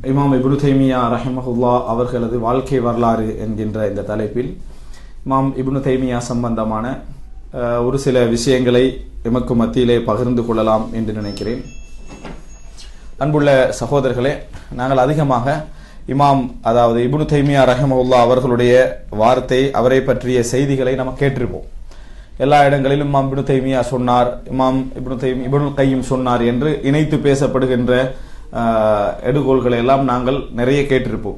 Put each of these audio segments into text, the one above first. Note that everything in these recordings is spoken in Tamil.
இமாம் இப்னு தைமியா ரஹிமஹுல்லா அவர்களது வாழ்க்கை வரலாறு என்கின்ற இந்த தலைப்பில் இமாம் இப்னு தைமியா சம்பந்தமான ஒரு சில விஷயங்களை எமக்கு மத்தியிலே பகிர்ந்து கொள்ளலாம் என்று நினைக்கிறேன். அன்புள்ள சகோதரர்களே, நாங்கள் அதிகமாக இமாம் அதாவது இப்னு தைமியா ரஹிமஹுல்லா அவர்களுடைய வார்த்தை, அவரை பற்றிய செய்திகளை நம்ம கேட்டிருப்போம். எல்லா இடங்களிலும் இமாம் இப்னு தைமியா சொன்னார், இமாம் இப்னுல் கையும் சொன்னார் என்று இணைத்து பேசப்படுகின்ற எடுகோள்களை எல்லாம் நாங்கள் நிறைய கேட்டிருப்போம்.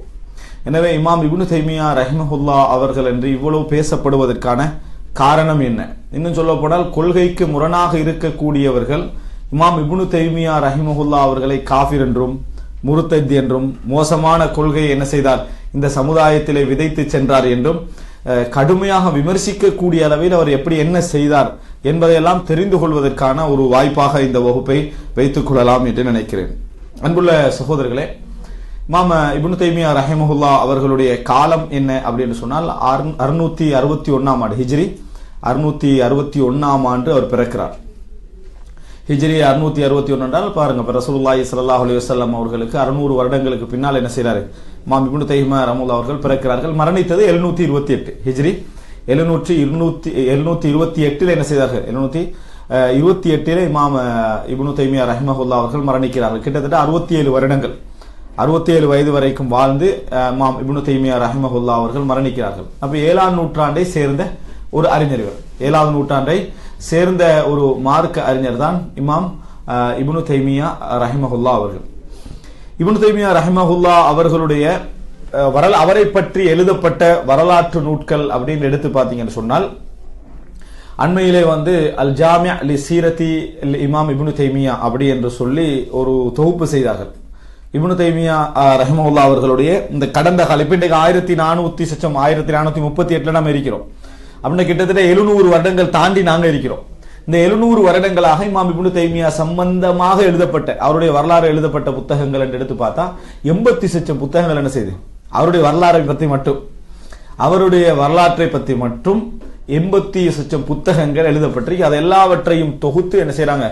எனவே இமாம் இப்னு தைமியா ரஹிமஹுல்லா அவர்கள் என்று இவ்வளவு பேசப்படுவதற்கான காரணம் என்ன? இன்னும் சொல்ல போனால் கொள்கைக்கு முரணாக இருக்கக்கூடியவர்கள் இமாம் இப்னு தைமியா ரஹிமஹுல்லா அவர்களை காஃபிர் என்றும் முர்தத் என்றும் மோசமான கொள்கையை என்ன செய்தார், இந்த சமுதாயத்திலே விதைத்து சென்றார் என்றும் கடுமையாக விமர்சிக்கக்கூடிய அளவில் அவர் எப்படி என்ன செய்தார் என்பதையெல்லாம் தெரிந்து கொள்வதற்கான ஒரு வாய்ப்பாக இந்த வகுப்பை வைத்துக் கொள்ளலாம் என்று நினைக்கிறேன். அன்புள்ள சகோதரர்களே, இமாம் இப்னு தைமியா ரஹிமஹுல்லா அவர்களுடைய காலம் என்ன அப்படின்னு சொன்னால் 661 ஆண்டு ஹிஜ்ரி 661 ஆண்டு அவர் பிறக்கிறார். ஹிஜ்ரி 661 என்றால் பாருங்க, ரசூலுல்லாஹி ஸல்லல்லாஹு அலைஹி வஸல்லம் அவர்களுக்கு 600 வருடங்களுக்கு பின்னால் என்ன செய்யறாரு, இமாம் இப்னு தைமியா ரஹிமஹுல்லா அவர்கள் பிறக்கிறார்கள். மரணித்தது 728 ஹிஜ்ரி 728 என்ன செய்தார்கள், 728 இமாம் இப்னு தைமியா ரஹிமஹுல்லா அவர்கள் மரணிக்கிறார்கள். கிட்டத்தட்ட 67 வருடங்கள் 67 வயது வரைக்கும் வாழ்ந்து இமாம் இப்னு தைமியா ரஹிமஹுல்லா அவர்கள் மரணிக்கிறார்கள். அப்ப 7ஆம் நூற்றாண்டை சேர்ந்த ஒரு அறிஞர்கள், 7ஆவது நூற்றாண்டை சேர்ந்த ஒரு மார்க்க அறிஞர் தான் இமாம் இப்னு தைமியா ரஹிமஹுல்லா அவர்கள். இப்னு தைமியா ரஹிமஹுல்லா அவர்களுடைய அவரை பற்றி எழுதப்பட்ட வரலாற்று நூட்கள் அப்படின்னு எடுத்து பார்த்தீங்கன்னு சொன்னால், அண்மையிலே அல் ஜாமிஅ லி சீரத்தி இமாம் இப்னு தைமியா அப்படி என்று சொல்லி ஒரு தொகுப்பு செய்தார்கள். இப்னு தைமியா ரஹிமஹுல்லா அவர்களுடைய இந்த கடந்த கால, இப்ப இன்றைக்கு 1438 நம்ம இருக்கிறோம் அப்படின்னா கிட்டத்தட்ட 700 வருடங்கள் தாண்டி நாங்க இருக்கிறோம். இந்த 700 வருடங்களாக இமாம் இப்னு தைமியா சம்பந்தமாக எழுதப்பட்ட அவருடைய வரலாறு எழுதப்பட்ட புத்தகங்கள் என்று எடுத்து பார்த்தா 80 புத்தகங்கள் என்ன செய்து அவருடைய வரலாற்றை பற்றி மட்டும் 80 புத்தகங்கள் எழுதப்பட்டிருக்கு. அது எல்லாவற்றையும் தொகுத்து என்ன செய்யறாங்க,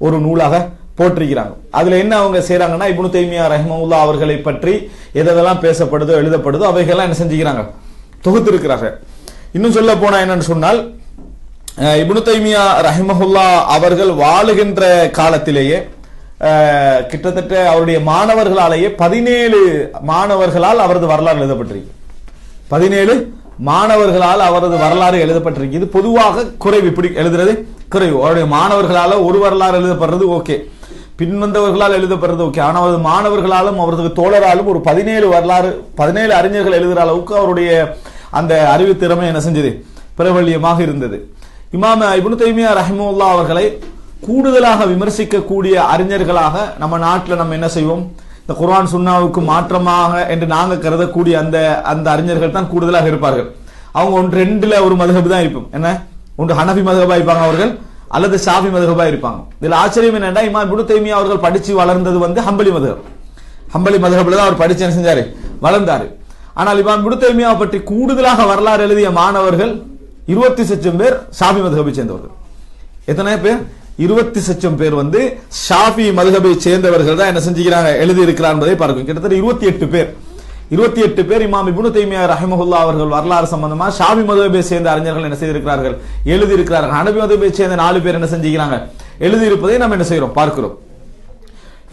ஒரு நூலாக போட்டிருக்கிறாங்க. அதுல என்ன அவங்க செய்யறாங்கன்னா, இப்னு தைமியா ரஹிமஹுல்லா அவர்களை பற்றி எதெல்லாம் பேசப்படுதோ எழுதப்படுதோ அவைகள்லாம் என்ன செஞ்சுக்கிறாங்க, தொகுத்து இருக்கிறாங்க. இன்னும் சொல்ல போனா என்னன்னு சொன்னால், இப்னு தைமியா ரஹிமஹுல்லா அவர்கள் வாழுகின்ற காலத்திலேயே கிட்டத்தட்ட அவருடைய மாணவர்களாலேயே 17 மாணவர்களால் அவரது வரலாறு எழுதப்பட்டிருக்கு. 17 மாணவர்களால் அவரது வரலாறு எழுதப்பட்டிருக்கு. இது பொதுவாக குறைவு, இப்படி எழுதுறது குறைவு. அவருடைய மாணவர்களால ஒரு வரலாறு எழுதப்படுறது ஓகே, பின்வந்தவர்களால் எழுதப்படுறது ஓகே. ஆனால் அவரது மாணவர்களாலும் அவரது தோழராலும் ஒரு 17 அறிஞர்கள் எழுதுகிற அளவுக்கு அவருடைய அந்த அறிவு திறமை என்ன செஞ்சது, பிரபல்யமாக இருந்தது. இமாம் இப்னு தைமியா ரஹிமஹுல்லா அவர்களை கூடுதலாக விமர்சிக்கக்கூடிய அறிஞர்களாக நம்ம நாட்டில் நம்ம என்ன செய்வோம், இந்த குர்ஆன் சுன்னாவுக்கு மாற்றமாக என்று நாங்க கருதக்கூடிய அந்த அறிஞர்கள் தான் கூடுதலாக இருப்பார்கள். அவங்க ஒன்று ரெண்டுல ஒரு மதுஹப் தான் இருப்போம். என்ன, ஒன்று ஹனஃபி மதுஹபா இருப்பாங்க அவர்கள், அல்லது ஷாஃபி மதுஹபா இருப்பாங்க. இதுல ஆச்சரியம் என்னன்னா, இமாம் இப்னு தைமியா அவர்கள் படிச்சு வளர்ந்தது ஹம்பலி மதுஹப். ஹம்பலி மதுஹப்ல தான் அவர் படிச்சு என்ன செஞ்சாரு, வளர்ந்தாரு. ஆனால் இமாம் இப்னு தைமியாவை பற்றி கூடுதலாக வரலாறு எழுதிய மாணவர்கள் 20 பேர் ஷாஃபி மதுஹபை சேர்ந்தவர்கள். எத்தனை பேர்? 20 பேர் ஷாஃபி மதுஹபை சேர்ந்தவர்கள் தான் என்ன செஞ்சுக்கிறாங்க, எழுதி இருக்கிறார் என்பதை பார்க்கும். கிட்டத்தட்ட 28 பேர் இமாம் இப்னு தைமியா ரஹிமஹுல்லா அவர்கள் வரலாறு சம்பந்தமா ஷாஃபி மதுஹபை சேர்ந்த அறிஞர்கள் என்ன செய்திருக்கிறார்கள், எழுதி இருக்கிறார்கள். ஹனபி மதுஹபை சேர்ந்த 4 பேர் என்ன செஞ்சுக்கிறாங்க, எழுதி இருப்பதை நம்ம என்ன செய்யறோம், பார்க்கிறோம்.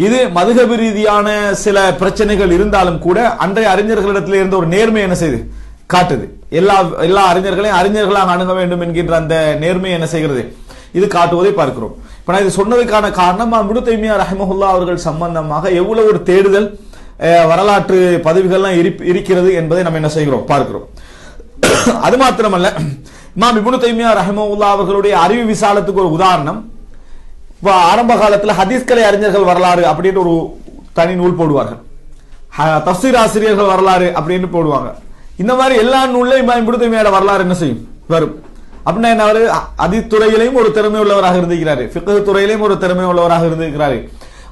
இது மதுஹப ரீதியான சில பிரச்சனைகள் இருந்தாலும் கூட அன்றைய அறிஞர்களிடத்தில் இருந்த ஒரு நேர்மை என்ன செய்து காட்டுது. எல்லா அறிஞர்களையும் அறிஞர்களாக அணுக வேண்டும் என்கின்ற அந்த நேர்மை என்ன செய்கிறது, இது காட்டுவதை பார்க்கிறோம். இப்ப நான் இது சொன்னதுக்கான காரணம், இப்னு தைமியா ரஹிமஹுல்லா அவர்கள் சம்பந்தமாக எவ்வளவு ஒரு தேடுதல் வரலாற்று பதிவுகள்லாம் இருக்கிறது என்பதை நம்ம என்ன செய்கிறோம், பார்க்கிறோம். அது மாத்திரமல்ல, இமாம் இப்னு தைமியா ரஹிமஹுல்லா அவர்களுடைய அறிவு விசாலத்துக்கு ஒரு உதாரணம், ஆரம்ப காலத்துல ஹதீஸ்கலை அறிஞர்கள் வரலாறு அப்படின்னு ஒரு தனி நூல் போடுவார்கள், தஃசீர் ஆசிரியர்கள் வரலாறு அப்படின்னு போடுவாங்க. இந்த மாதிரி எல்லா நூல்லையும் இமாம் இப்னு தைமியா வரலாறு என்ன செய்யும், வரும். அப்படின்னா என்ன, அவர் ஹதீஸ் துறையிலையும் ஒரு திறமை உள்ளவராக இருந்திருக்கிறாரு, ஃபிக்ஹ் துறையிலையும் ஒரு திறமை உள்ளவராக இருந்திருக்கிறாரு.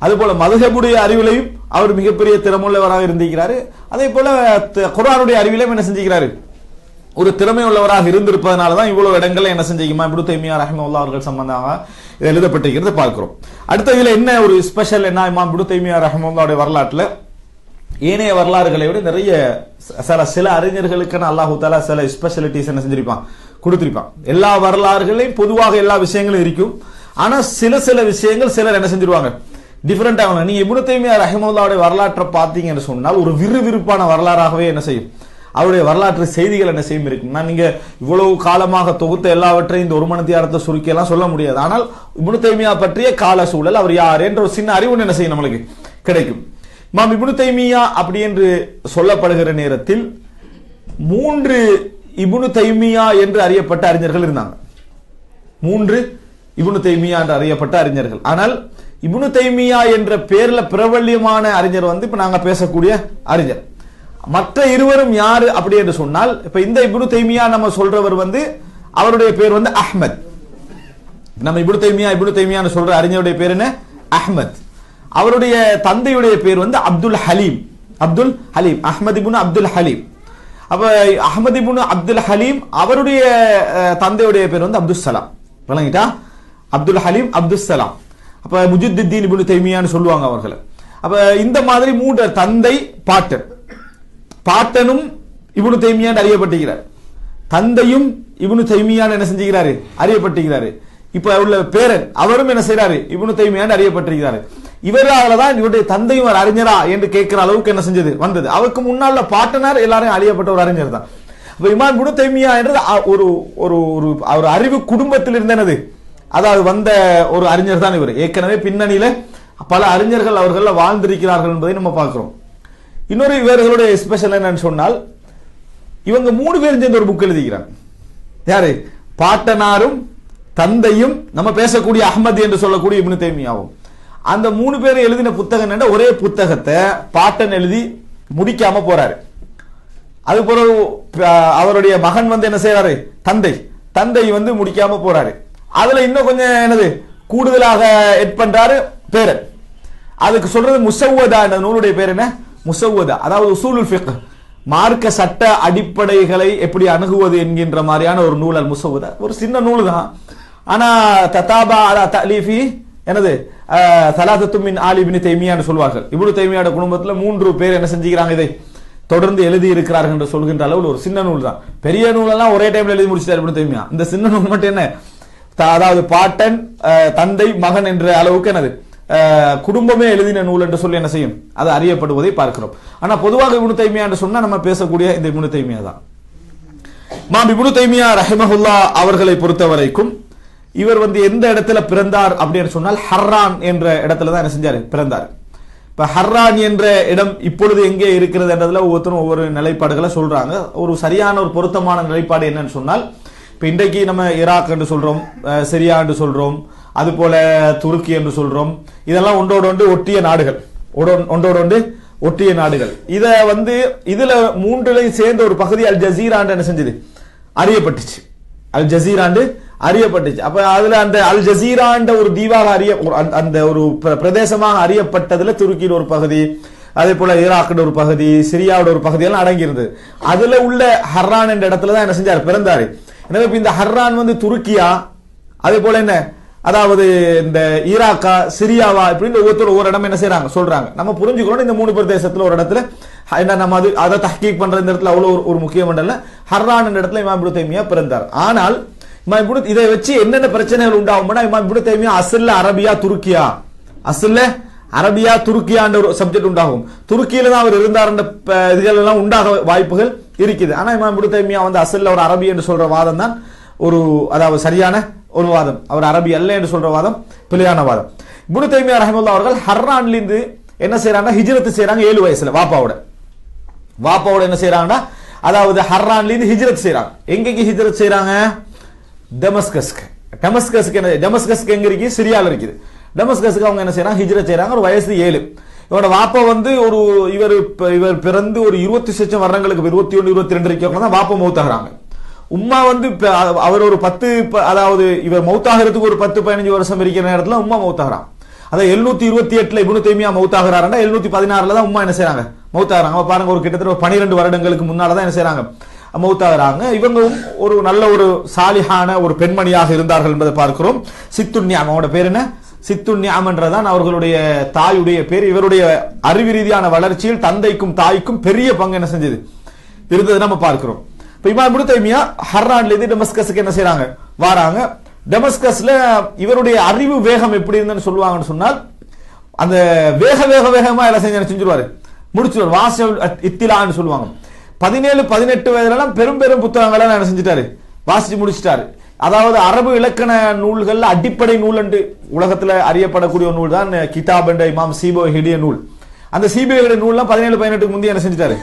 அதே போல மதுஹபுடைய அறிவிலையும் அவர் மிகப்பெரிய திறமை உள்ளவராக இருந்திருக்கிறாரு. அதே போல குர்ஆனுடைய அறிவிலையும் என்ன செஞ்சிருக்கிறாரு, ஒரு திறமை உள்ளவராக இருந்திருப்பதனாலதான் இவ்வளவு இடங்கள்ல என்ன செஞ்சீங்க இப்னு தைமியா ரஹிமஹுல்லாஹ் அவர்கள் சம்பந்தமாக எழுதப்பட்டிருக்கிறது பார்க்கிறோம். அடுத்த இதுல என்ன ஒரு ஸ்பெஷல் என்ன, இமாம் இப்னு தைமியா ரஹிமஹுல்லாஹ்வுடைய வரலாற்றுல ஏனைய வரலாறுகளை விட நிறைய சில அறிஞர்களுக்கான அல்லாஹு தாலா சில ஸ்பெஷாலிட்டிஸ் என்ன செஞ்சிருப்பான், கொடுத்திருப்பான். எல்லா வரலாறுகளையும் பொதுவாக எல்லா விஷயங்களும் இருக்கும். ஆனா சில விஷயங்கள் சிலர் என்ன செஞ்சிருவாங்க, டிஃபரெண்டா. நீங்க இப்னு தைமியா ரஹிமஹுல்லாஹ்வுடைய வரலாற்றை பார்த்தீங்கன்னு சொன்னால் ஒரு விறுவிறுப்பான வரலாறாகவே என்ன செய்யும், அவருடைய வரலாற்று செய்திகள் என்ன செய்யும் இருக்கும். நான் நீங்க இவ்வளவு காலமாக தொகுத்த எல்லாவற்றையும் இந்த ஒரு மணித்தியாரத்தை சுருக்கி எல்லாம் சொல்ல முடியாது. ஆனால் இப்னு தைமியா பற்றிய கால சூழல், அவர் யார் என்ற ஒரு சின்ன அறிவு என்ன செய்யும் நம்மளுக்கு கிடைக்கும். இமாம் இப்னு தைமியா அப்படி என்று சொல்லப்படுகிற நேரத்தில் 3 இப்னு தைமியா என்று அறியப்பட்ட அறிஞர்கள் இருந்தாங்க. 3 இப்னு தைமியா என்று அறியப்பட்ட அறிஞர்கள். ஆனால் இப்னு தைமியா என்ற பேர்ல பிரபல்யமான அறிஞர் வந்து இப்ப நாங்க பேசக்கூடிய அறிஞர். மற்ற இருவரும் யாரு அப்படி என்று சொன்னால், இப்ப இந்த இப்னு தைமியா நம்ம சொல்றவர் வந்து அவருடைய பேர் வந்து அஹ்மத். நம்ம இப்னு தைமியான்னு சொல்ற அறிஞருடைய பேர் என்ன, அஹ்மத். அவருடைய தந்தையுடைய பேர் வந்து அப்துல் ஹலீம். அஹ்மத் இப்னு அப்துல் ஹலீம். அப்ப அஹ்மத் இப்னு அப்துல் ஹலீம் அவருடைய தந்தையுடைய பேர் வந்து அப்துல் சலாம். விளங்கிட்டா, அப்துல் ஹலீம் அப்துல் சலாம். அப்ப முஜுத்தித்தீன் இப்னு தைமியான்னு சொல்லுவாங்க அவர்களை. அப்ப இந்த மாதிரி 3 தந்தை பாட்டனும் இப்னு தைமியான்னு அறியப்பட்டிருக்கிறார், தந்தையும் இப்னு தைமியான்னு என்ன செஞ்சுக்கிறாரு, அறியப்பட்டிருக்கிறாரு. இப்ப உள்ள பேரன் அவரும் என்ன செய்யறாரு, இப்னு தைமியான்னு அறியப்பட்டிருக்கிறாரு. இவராலதான் இவருடைய தந்தையும் ஒரு அறிஞரா என்று கேட்கிற அளவுக்கு என்ன செஞ்சது வந்தது. அவருக்கு முன்னால பாட்டனார் எல்லாரும் அறியப்பட்ட ஒரு அறிஞர் தான். இப்ப இமாம் இப்னு தைமியா என்றது ஒரு ஒரு ஒரு அறிவு குடும்பத்தில் இருந்தனது, அதாவது வந்த ஒரு அறிஞர் தான் இவர். ஏற்கனவே பின்னணியில பல அறிஞர்கள் அவர்கள் வாழ்ந்திருக்கிறார்கள் என்பதை நம்ம பார்க்கிறோம். இன்னொரு இவர்களுடைய ஸ்பெஷல் என்னன்னு சொன்னால், இவங்க 3 பேரும் சேர்ந்து ஒரு புக் எழுதிக்கிறாங்க. யாரு, பாட்டனாரும் தந்தையும் நம்ம பேசக்கூடிய அஹ்மத் என்று சொல்லக்கூடிய இப்னு தைமியாவும். அந்த 3 பேரும் எழுதின புத்தகம் என்ன, ஒரே புத்தகத்தை பாட்டன் எழுதி முடிக்காம போறாரு. அது போல அவருடைய மகன் வந்து என்ன செய்யறாரு, தந்தை வந்து முடிக்காம போறாரு. அதுல இன்னும் கொஞ்சம் என்னது கூடுதலாக எட் பண்றாரு பேரன். அதுக்கு சொல்றது முசவ்வதா என்ற நூலுடைய பேர் என்ன, முசவ்வதா, அதாவது உசூலுல் ஃபிக்ஹ், மார்க்க சட்ட அடிப்படைகளை எப்படி அணுகுவது என்கின்ற மாதிரியான ஒரு நூல். அல் முசவ்வதா ஒரு சின்ன நூல் தான். ஆனா ததாபா அலா தலீஃபி என்னது சலாசத்து மின் ஆலி இப்னு தைமியான்னு சொல்வார்கள். இப்னு தைமியாவோட குடும்பத்துல 3 பேர் என்ன செஞ்சுக்கிறாங்க, இதை தொடர்ந்து எழுதி இருக்கிறார்கள் என்று சொல்கின்ற அளவில் ஒரு சின்ன நூல் தான். பெரிய நூலெல்லாம் ஒரே டைம்ல எழுதி முடிச்சிட்டார் இப்னு தைமியா. இந்த சின்ன நூல் மட்டும் என்ன, அதாவது பாட்டன் தந்தை மகன் என்ற அளவுக்கு என்னது குடும்பமே எழுதின நூல் என்று சொல்லி என்ன செய்யும், அது அறியப்படுவதை பார்க்கிறோம். ஆனா பொதுவாக இப்னு தைமியா என்று சொன்னா நம்ம பேசக்கூடிய இந்த இப்னு தைமியா தான். இமாம் இப்னு தைமியா ரஹிமஹுல்லாஹ் அவர்களை பொறுத்தவரைக்கும் இவர் வந்து எந்த இடத்துல பிறந்தார் அப்படின்னு சொன்னால் ஹர்ரான் என்ற இடத்துல தான் என்ன செஞ்சாரு, பிறந்தார். இப்ப ஹர்ரான் என்ற இடம் இப்பொழுது எங்கே இருக்கிறது என்றதுல ஒவ்வொருத்தரும் ஒவ்வொரு நிலைப்பாடுகளை சொல்றாங்க. ஒரு சரியான ஒரு பொருத்தமான நிலைப்பாடு என்னன்னு சொன்னால், இப்ப இன்றைக்கு நம்ம ஈராக் என்று சொல்றோம், சிரியா என்று சொல்றோம், அது போல துருக்கி என்று சொல்றோம். இதெல்லாம் ஒன்றோடு ஒட்டிய நாடுகள், ஒட்டிய நாடுகள். இத வந்து இதுல 3லையும் சேர்ந்த ஒரு பகுதி அல் ஜசீராண்டு என்ன செஞ்சது, அறியப்பட்டுச்சு. அல் ஜசீராண்டு அறியப்பட்டுச்சு. அப்ப அதுல அந்த அல் ஜசீராண்ட ஒரு தீவாக அந்த ஒரு பிரதேசமாக அறியப்பட்டதுல துருக்கியில் ஒரு பகுதி, அதே போல ஈராக்கில் ஒரு பகுதி, சிரியாவோட ஒரு பகுதி எல்லாம் அடங்கி இருந்தது. அதுல உள்ள ஹர்ரான் என்ற இடத்துல தான் என்ன செஞ்சார், பிறந்தாரு. எனவே இந்த ஹர்ரான் வந்து துருக்கியா, அதே போல என்ன, அதாவது இந்த ஈராக்கா சிரியாவா இப்படின்னு ஒவ்வொருத்தர் ஒவ்வொரு இடம் என்ன செய்யறாங்க சொல்றாங்க. நம்ம புரிஞ்சுக்கணும், இந்த 3 பிரதேசத்துல ஒரு இடத்துல என்ன நம்ம அதை தஹ்கீக் பண்ற இந்த இடத்துல அவ்வளவு ஒரு முக்கியமண்டல ஹர்ரான் என்ற இடத்துல இமாம் இப்னு தைமியா பிறந்தார். ஆனால் இதை வச்சு என்னென்ன பிரச்சனைகள் உண்டாகும்னா, இமாம் இப்னு தைமியா அஸ்ல அரபியா துருக்கியா என்ற ஒரு சப்ஜெக்ட் உண்டாகும். துருக்கியில தான் அவர் இருந்தார் என்ற இதுகள் எல்லாம் உண்டாக வாய்ப்புகள் இருக்குது. ஆனா இமாம் இப்னு தைமியா வந்து அஸ்ல ஒரு அரபி என்று சொல்ற வாதம் தான் ஒரு, அதாவது சரியான ஒரு வாதம். அவர் அரபி அல்ல என்று சொல்ற வாதம் பிழையான வாதம். இப்னு தைமியா ரஹிமஹுல்லாஹ் அவர்கள் ஹர்ரான்ல இருந்து என்ன செய்யறாங்க, ஹிஜ்ரத் செய்யறாங்க 7 வயசுல. வாப்பாவோட என்ன செய்யறாங்கன்னா, அதாவது ஹர்ரான்ல இருந்து ஹிஜ்ரத் செய்யறாங்க. எங்கெங்க ஹிஜ்ரத் செய்யறாங்க, டெமஸ்கஸ்க்கு எங்க இருக்கு, சிரியால இருக்குது. டெமஸ்கஸ்க்கு அவங்க என்ன செய்யறாங்க, ஹிஜ்ரத் செய்யறாங்க. ஒரு வயசு 7. இவரோட வாப்பா வந்து ஒரு இவர் பிறந்து ஒரு 20 வருடங்களுக்கு 21 22 வரைக்கும் தான் வாப்பா மௌத்தாகிறாங்க. உம்மா வந்து அவர் ஒரு 10, அதாவது இவர் மௌத்தாகிறதுக்கு ஒரு 10-15 வருஷம் இருக்கிற நேரத்துல உம்மா மௌத்தாகிறான். அதாவது 728 இப்னு தைமியா மௌத்தாகிறாருன்னா 716 தான் உம்மா என்ன செய்யறாங்க, மௌத்தாகிறாங்க. பாருங்க, ஒரு கிட்டத்தட்ட 12 வருடங்களுக்கு முன்னாலதான் என்ன செய்யறாங்க, மௌத்தாகிறாங்க. இவங்களும் ஒரு நல்ல ஒரு சாலிஹான ஒரு பெண்மணியாக இருந்தார்கள் என்பதை பார்க்கிறோம். சித்துன்யா, அவங்களோட பேர் என்ன, சித்து நியாமன்றதான் அவர்களுடைய தாயுடைய பேர். இவருடைய அறிவு ரீதியான வளர்ச்சியில் தந்தைக்கும் தாய்க்கும் பெரிய பங்கு என்ன செஞ்சது இருந்தது நம்ம பார்க்கிறோம். இப்ப இமாம் இப்னு தைமியா ஹர்ரான்ல இருந்து டெமஸ்கஸுக்கு என்ன செய்றாங்க வாராங்க. டெமஸ்கஸ்ல இவருடைய அறிவு வேகம் எப்படி இருந்ததுன்னு சொல்லுவாங்கன்னு சொன்னால், அந்த வேகமா எல்லாம் செஞ்சிருவாரு, முடிச்சிருவார். வாசல் இத்திலான்னு சொல்லுவாங்க. 17-18 வயதுல பெரும் பெரும் புத்தகங்களை என்ன செஞ்சிட்டாரு, வாசிச்சு முடிச்சிட்டாரு. அதாவது அரபு இலக்கண நூல்கள் அடிப்படை நூல் என்று உலகத்துல அறியப்படக்கூடிய ஒரு நூல் தான் கிதாப் என்ற இமாம் சீபோஹிடைய நூல். அந்த சீபோஹிடைய நூல்லாம் 17-18 முந்தைய என்ன செஞ்சிட்டாரு,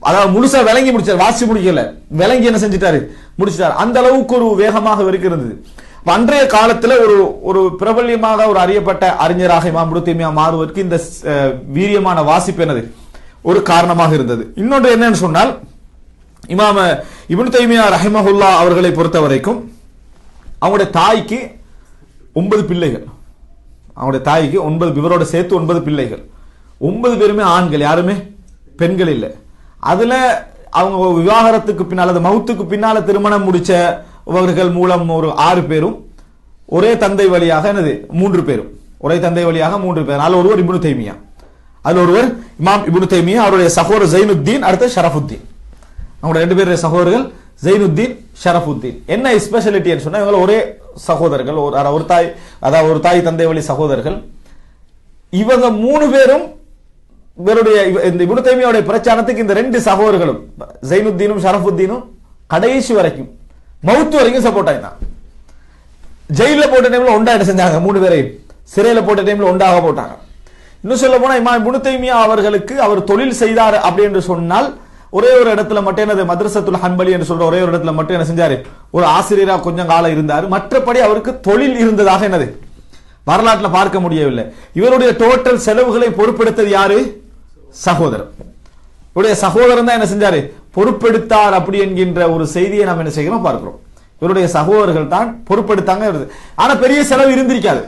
அதாவது முழுசா விளங்கி முடிச்சாரு, வாசிச்சு முடிக்கல, விளங்கி என்ன செஞ்சிட்டாரு முடிச்சிட்டாரு. அந்த அளவுக்கு ஒரு வேகமாக இருந்தது. அன்றைய காலத்துல ஒரு பிரபல்யமாக ஒரு அறியப்பட்ட அறிஞராக இமாம் இப்னு தைமியா மாறுவதற்கு இந்த வீரியமான வாசிப்பு என்னது ஒரு காரணமாக இருந்தது. இன்னொன்று என்னன்னு சொன்னால், இமாம் இப்னு தைமியா ரஹிமஹுல்லா அவர்களை பொறுத்த வரைக்கும் அவங்களுடைய தாய்க்கு 9 பிள்ளைகள். அவங்களுடைய தாய்க்கு 9, இவரோட சேர்த்து 9 பிள்ளைகள். 9 பேருமே ஆண்கள், யாருமே பெண்கள் இல்லை. அதுல அவங்க விவாகரத்துக்கு பின்னால், அது மவுத்துக்கு பின்னால திருமணம் முடிச்சவர்கள் மூலம் ஒரு 6 பேரும், ஒரே தந்தை வழியாக என்னது 3 பேரும், ஒரே தந்தை வழியாக 3 பேர். அதுல ஒருவர் இப்னு தைமியா, அதுல ஒருவர் இமாம் இப்னு தைமியா, அவருடைய சகோதரர் ஜைனுத்தீன், அடுத்து ஷரஃபுத்தீன். அவங்களோட 2 பேருடைய சகோதரர்கள் ஜைனுத்தீன், ஷரஃபுத்தீன். என்ன ஸ்பெஷாலிட்டி சொன்னா, இவங்க ஒரே சகோதரர்கள், ஒரு தாய், அதாவது ஒரு தாய் தந்தை வழி சகோதரர்கள். இவங்க 3 பேரும் இவருடைய இந்த இப்னு தைமியாவுடைய பிரச்சாரத்துக்கு இந்த 2 சகோதரர்களும் ஜைனுத்தீனும் ஷரஃபுத்தீனும் கடைசி வரைக்கும் மவுத்து வரைக்கும் சப்போர்ட் ஆயிட்டாங்க. ஜெயில போட்ட டைம்ல ஒண்டா என்ன செஞ்சாங்க, 3 பேரையும் சிறையில போட்ட டைம்ல ஒன்றாக போட்டாங்க. இன்னும் சொல்ல போனா இமாம் இப்னு தைமியா அவர்களுக்கு அவர் தொழில் செய்தார் அப்படி என்று சொன்னால், ஒரே ஒரு இடத்துல மட்டும் என்னது மദ്രസத்துல் ஹன்பலி என்று சொல்ற ஒரே ஒரு இடத்துல மட்டும் என்ன செஞ்சாரு, ஒரு ஆசிரியரா கொஞ்சம் காலம் இருந்தார். மற்றபடி அவருக்கு தொழில் இருந்ததாக என்னது வரலாற்றில் பார்க்க முடியவில்லை. இவருடைய டோட்டல் செலவுகளை பொறுப்பெடுத்தது யாரு, சகோதரர். இவருடைய சகோதரன் தான் என்ன செஞ்சாரு, பொறுப்பெடுத்தார் அப்படி என்கின்ற ஒரு செய்தியை நாம் என்ன செய்கிறோம் பார்க்கிறோம். இவருடைய சகோதரர்கள் தான் பொறுப்பெடுத்தாங்க. ஆனா பெரிய செலவு இருந்திருக்காது.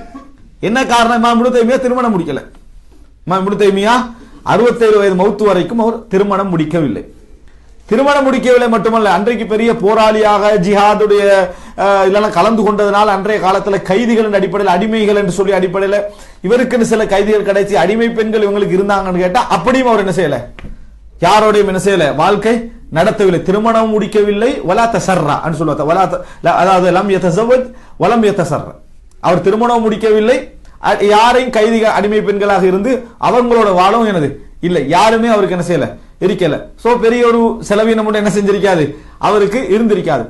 என்ன காரணம், இமாம் இப்னு தைமியா திருமணம் முடிக்கல. இமாம் இப்னு தைமியா 67 வயது மௌத்து வரைக்கும் அவர் திருமணம் முடிக்கவில்லை. திருமணம் முடிக்கவில்லை மட்டுமல்ல, அன்றைக்கு பெரிய போராளியாக ஜிஹாதுடைய இதெல்லாம் கலந்து கொண்டதனால் அன்றைய காலத்துல கைதிகள் அடிப்படையில், அடிமைகள் என்று சொல்லி அடிப்படையில் இவருக்குன்னு சில கைதிகள் கிடைச்சி அடிமை பெண்கள் இவங்களுக்கு இருந்தாங்கன்னு கேட்டா, அப்படியும் அவர் என்ன செய்யல, யாரோடையும் என்ன செய்யல, வாழ்க்கை நடத்தவில்லை, திருமணம் முடிக்கவில்லை. வலா தசர்ரா என்று சொல்லுவாங்க, அதாவது லம் யதஸவஜ் வலம் யதஸர்ரா, அவர் திருமணம் முடிக்கவில்லை, யாரையும் கைதிகள் அடிமை பெண்களாக இருந்து அவங்களோட வாழும் என்னது இல்லை, யாருமே அவருக்கு என்ன செய்யல, இருக்கல. சோ பெரிய ஒரு செலவீனம் என்ன செஞ்சிருக்காது, அவருக்கு இருந்திருக்காது.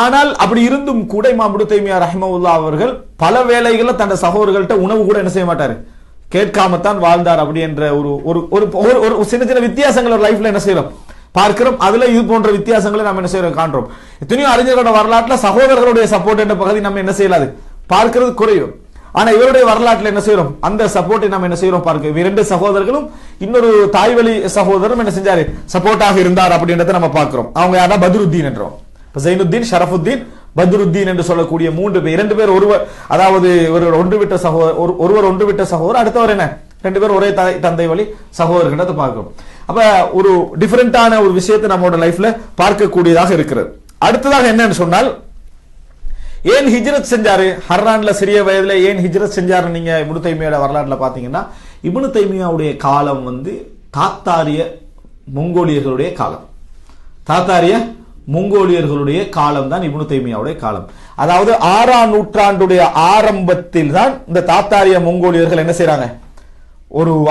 ஆனால் அப்படி இருந்தும் கூட இமாம் இப்னு தைமியா ரஹிமஹுல்லாஹ் அவர்கள் பல வேளைகளில் தன் சகோதரர்கள்ட்ட உணவு கூட என்ன செய்ய மாட்டாரு, கேட்காமத்தான் வாழ்ந்தார். அப்படி என்ற ஒரு சின்ன சின்ன வித்தியாசங்கள் ஒரு லைஃப்ல என்ன செய்யறோம் பார்க்கிறோம். அதுல இது போன்ற வித்தியாசங்களை நம்ம என்ன செய்யறோம் காண்றோம். எத்தனையோ அறிஞர்களோட வரலாற்றுல சகோதரர்களுடைய சப்போர்ட் என்ற பகுதி நம்ம என்ன செய்யலாது, பார்க்கிறது குறையும். ஆனா இவருடைய வரலாற்றில் என்ன செய்யறோம், அந்த சப்போர்ட்டை நம்ம என்ன செய்யறோம் பார்க்க. 2 சகோதரர்களும் இன்னொரு தாய்வழி சகோதரரும் என்ன செஞ்சாரு, சப்போர்ட்டாக இருந்தார் அப்படின்றத நம்ம பார்க்கிறோம். அவங்க யாரா பத்ருத்தீன் என்றோம். ஜைனுத்தீன், ஷரஃபுத்தீன், பத்ருத்தீன் என்று சொல்லக்கூடிய 3 பேர். 2 பேர் ஒருவர், அதாவது ஒருவர் ஒன்று விட்ட சகோதரர், அடுத்தவர் என்ன 2 பேர் ஒரே தந்தை வழி சகோதரர்களை பார்க்கிறோம். அப்ப ஒரு டிஃபரெண்டான ஒரு விஷயத்தை நம்மளோட லைஃப்ல பார்க்கக்கூடியதாக இருக்கிறது. அடுத்ததாக என்னன்னு சொன்னால், ஏன் ஹிஜ்ரத் செஞ்சாரு, ஹர்ரான்ல சிறிய வயதுல ஏன் ஹிஜ்ரத் செஞ்சாரு நீங்க இப்னு தைமியாவோட வரலாற்றுல பாத்தீங்கன்னா, இப்னு தைமியாவுடைய காலம் தாத்தாரிய மங்கோலியர்களுடைய காலம். தாத்தாரிய மங்கோலியர்களுடைய காலம் தான் இப்னு தைமியாவுடைய காலம். அதாவது 6ஆம் நூற்றாண்டுடைய ஆரம்பத்தில் தான் இந்த தாத்தாரிய மங்கோலியர்கள் என்ன செய்யறாங்க,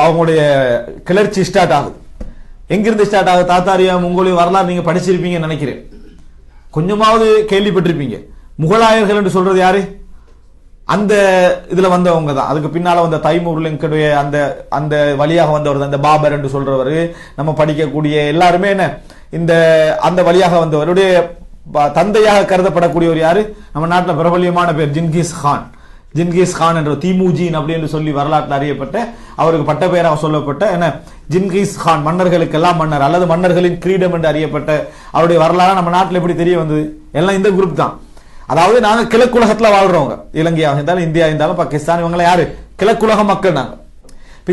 அவங்களுடைய கிளர்ச்சி ஸ்டார்ட் ஆகுது. எங்கிருந்து ஸ்டார்ட் ஆகுது, தாத்தாரிய மங்கோலிய வரலாறு நீங்க படிச்சிருப்பீங்கன்னு நினைக்கிறேன், கொஞ்சமாவது கேள்விப்பட்டிருப்பீங்க. முகலாயர்கள் என்று சொல்றது யாரு, அந்த இதுல வந்தவங்க தான். அதுக்கு பின்னால வந்த தைமூர்லிங்குடைய அந்த வழியாக வந்தவர், அந்த பாபர் என்று சொல்றவர், நம்ம படிக்கக்கூடிய எல்லாருமே என்ன அந்த வழியாக வந்தவருடைய தந்தையாக கருதப்படக்கூடியவர் யாரு, நம்ம நாட்டில் பிரபல்யமான பேர் ஜின்கிஸ் கான். ஜின்கிஸ் கான் என்ற தீமுஜீன் அப்படின்னு சொல்லி வரலாற்றில் அறியப்பட்ட, அவருக்கு பட்ட பெயராக சொல்லப்பட்ட என்ன ஜின்கிஸ் கான், மன்னர்களுக்கெல்லாம் மன்னர் அல்லது மன்னர்களின் கிரீடம் என்று அறியப்பட்ட அவருடைய வரலாறு நம்ம நாட்டில் எப்படி தெரிய வந்தது, எல்லாம் இந்த குரூப் தான். அதாவது நாங்க கிழக்குலகத்துல வாழ்றவங்க, இலங்கையாக இருந்தாலும் இந்தியா இருந்தாலும் பாகிஸ்தான், இவங்க யாரு கிழக்குலக மக்கள். நாங்க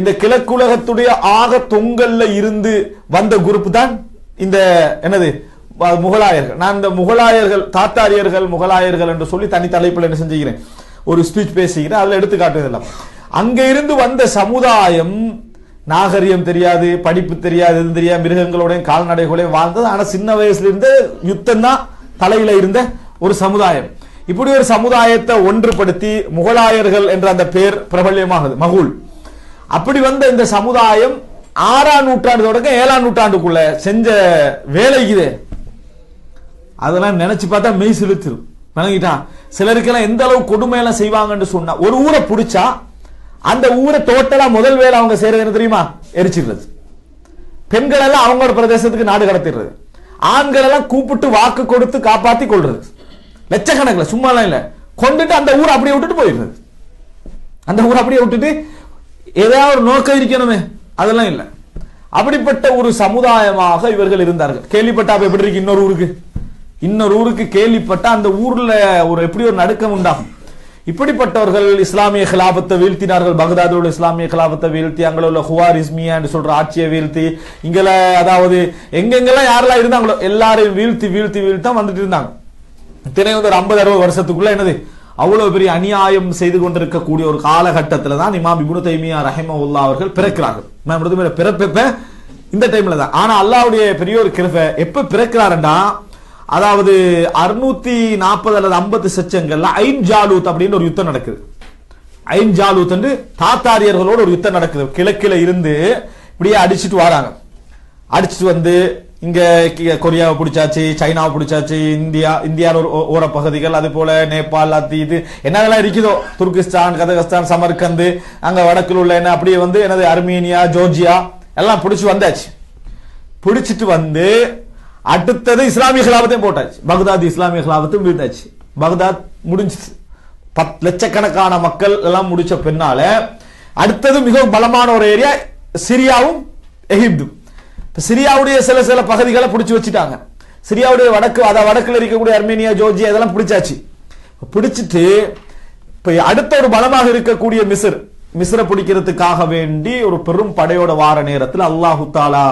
இந்த கிழக்குலகத்துடைய ஆக தொங்கல்ல இருந்து வந்த குரூப் தான் இந்த என்னது முகலாயர்கள். நான் இந்த முகலாயர்கள், தாத்தாரியர்கள், முகலாயர்கள் என்று சொல்லி தனி தலைப்பில் என்ன செஞ்சுக்கிறேன் ஒரு ஸ்பீச் பேசுகிறேன், அதுல எடுத்து காட்டுதெல்லாம். அங்க இருந்து வந்த சமுதாயம் நாகரிகம் தெரியாது, படிப்பு தெரியாது, எதுவும் தெரியாது, மிருகங்களோட கால்நடைகளையும் வாழ்ந்தது. ஆனா சின்ன வயசுல இருந்து யுத்தம் தான் தலையில இருந்த ஒரு சமுதாயம். இப்படி ஒரு சமுதாயத்தை ஒன்றுபடுத்தி முகலாயர்கள் என்ற அந்த பேர் பிரபல்யமாகுது, மகுல். அப்படி வந்த இந்த சமுதாயம் 6ஆம் நூற்றாண்டு தொடங்க 7ஆம் நூற்றாண்டுக்குள்ள செஞ்ச வேலைக்குது, அதெல்லாம் நினைச்சு பார்த்தா மெய் செலுத்திரும். விளங்கிட்டான்? சிலருக்கெல்லாம் எந்த அளவு கொடுமையெல்லாம் செய்வாங்கன்னு சொன்னா, ஒரு ஊரை பிடிச்சா அந்த ஊரை டோட்டலா முதல் வேலை அவங்க செய்யறது என்ன தெரியுமா? எரிச்சிடுறது. பெண்கள் எல்லாம் அவங்களோட பிரதேசத்துக்கு நாடு கடத்திடுறது. ஆண்கள் எல்லாம் கூப்பிட்டு வாக்கு கொடுத்து காப்பாத்தி கொள்றது. லட்சக்கணக்கில், சும்மா இல்ல, கொண்டுட்டு அந்த ஊரை அப்படியே விட்டுட்டு போயிடுறது. அந்த ஊரை அப்படியே விட்டுட்டு ஏதாவது ஒரு நோக்கம் இருக்கணுமே, அதெல்லாம் இல்லை. அப்படிப்பட்ட ஒரு சமுதாயமாக இவர்கள் இருந்தார்கள். கேள்விப்பட்டா எப்படி இருக்கு? இன்னொரு ஊருக்கு கேள்விப்பட்டா அந்த ஊர்ல ஒரு எப்படி ஒரு நடுக்கம் உண்டாகும். இப்படிப்பட்டவர்கள் இஸ்லாமிய கிலாபத்தை வீழ்த்தினார்கள். பகதாதோட இஸ்லாமிய கிலாபத்தை வீழ்த்தி, அங்கே உள்ள ஹுவாரிஸ்மியா என்று சொல்ற ஆட்சியை வீழ்த்தி, இங்கல அதாவது எங்கெங்கெல்லாம் யாரெல்லாம் இருந்தாங்களோ எல்லாரையும் வீழ்த்தி வீழ்த்தி வீழ்த்தான் வந்துட்டு இருந்தாங்க. தினையும் ஒரு 50-60 வருஷத்துக்குள்ள என்னது அவ்வளவு பெரிய அநியாயம் செய்து கொண்டிருக்கக்கூடிய ஒரு காலகட்டத்தில் தான் இமாம் இப்னு தைமியா ரஹிமஹுல்லாஹ் அவர்கள் பிறக்கிறார்கள். பிறப்ப இந்த டைம்ல தான். ஆனா அல்லாஹ்வுடைய பெரிய ஒரு கிருபை, எப்ப பிறக்கிறாருண்டா, அதாவது 640 அல்லது 50 சச்சங்கள்ல ஐன் ஜாலூத் அப்படின்னு ஒரு யுத்தம் நடக்குது. ஐன் ஜாலூத் என்று தாத்தாரியர்களோடு ஒரு யுத்தம் நடக்குது. கிழக்கில இருந்து இப்படியே அடிச்சுட்டு வராங்க. அடிச்சுட்டு வந்து இங்க கொரியாவை பிடிச்சாச்சு, சைனாவை பிடிச்சாச்சு, இந்தியாவில் ஒரு ஓர பகுதிகள், அது போல நேபாள், இது என்னெல்லாம் இருக்குதோ, துர்கிஸ்தான், கதகஸ்தான், சமர்கந்து, அங்க வடக்கில் உள்ள என்ன அப்படியே வந்து என்னது அர்மீனியா, ஜோர்ஜியா எல்லாம் பிடிச்சு வந்தாச்சு. பிடிச்சிட்டு வந்து அடுத்தது இஸ்லாமிய கிலாபத்தையும் போட்டாச்சு. பகதாத் இஸ்லாமிய கிலாபத்தையும் வீழ்ந்தாச்சு. பகதாத் முடிஞ்சிச்சு. 10 லட்சக்கணக்கான மக்கள் எல்லாம் முடிச்ச பின்னால அடுத்தது மிகவும் பலமான ஒரு ஏரியா சிரியாவும் எகிப்தும். சிரியாவுடைய சில பகுதிகளை பிடிச்சு வச்சுட்டாங்க. சிரியாவுடைய வடக்குல இருக்கக்கூடிய அர்மேனியா, ஜோர்ஜியா இதெல்லாம் பிடிச்சாச்சு. பிடிச்சிட்டு இப்ப அடுத்த ஒரு பலமாக இருக்கக்கூடிய மிஸ்ரை பிடிக்கிறதுக்காக வேண்டி ஒரு பெரும் படையோட வார நேரத்தில் அல்லாஹு தாலா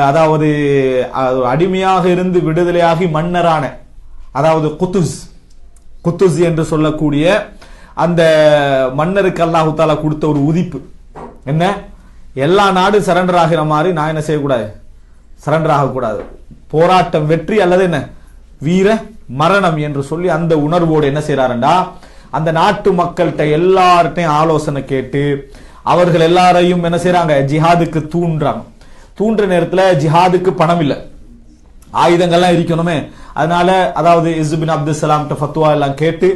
அதாவது அடிமையாக இருந்து விடுதலையாகி மன்னரான அதாவது குத்துஸ் என்று சொல்லக்கூடிய அந்த மன்னருக்கு அல்லாஹு தாலா கொடுத்த ஒரு உதிப்பு என்ன, எல்லா நாடும் சரண்டர் ஆகிற மாதிரி நான் என்ன செய்யக்கூடாது, சரண்டர் ஆகக்கூடாது, போராட்டம் வெற்றி அல்லது என்ன வீர மரணம் என்று சொல்லி அந்த உணர்வோடு என்ன செய்யறாருண்டா, அந்த நாட்டு மக்கள்கிட்ட எல்லார்ட்டையும் ஆலோசனை கேட்டு அவர்கள் எல்லாரையும் என்ன செய்யறாங்க, ஜிஹாதுக்கு தூண்டுற நேரத்தில் ஜிஹாதுக்கு பணம் இல்லை, ஆயுதங்கள்லாம் இருக்கணுமே. அதனால அதாவது இஸ்பின் அப்துல் சலாம் ஃபத்வா எல்லாம் கேட்டு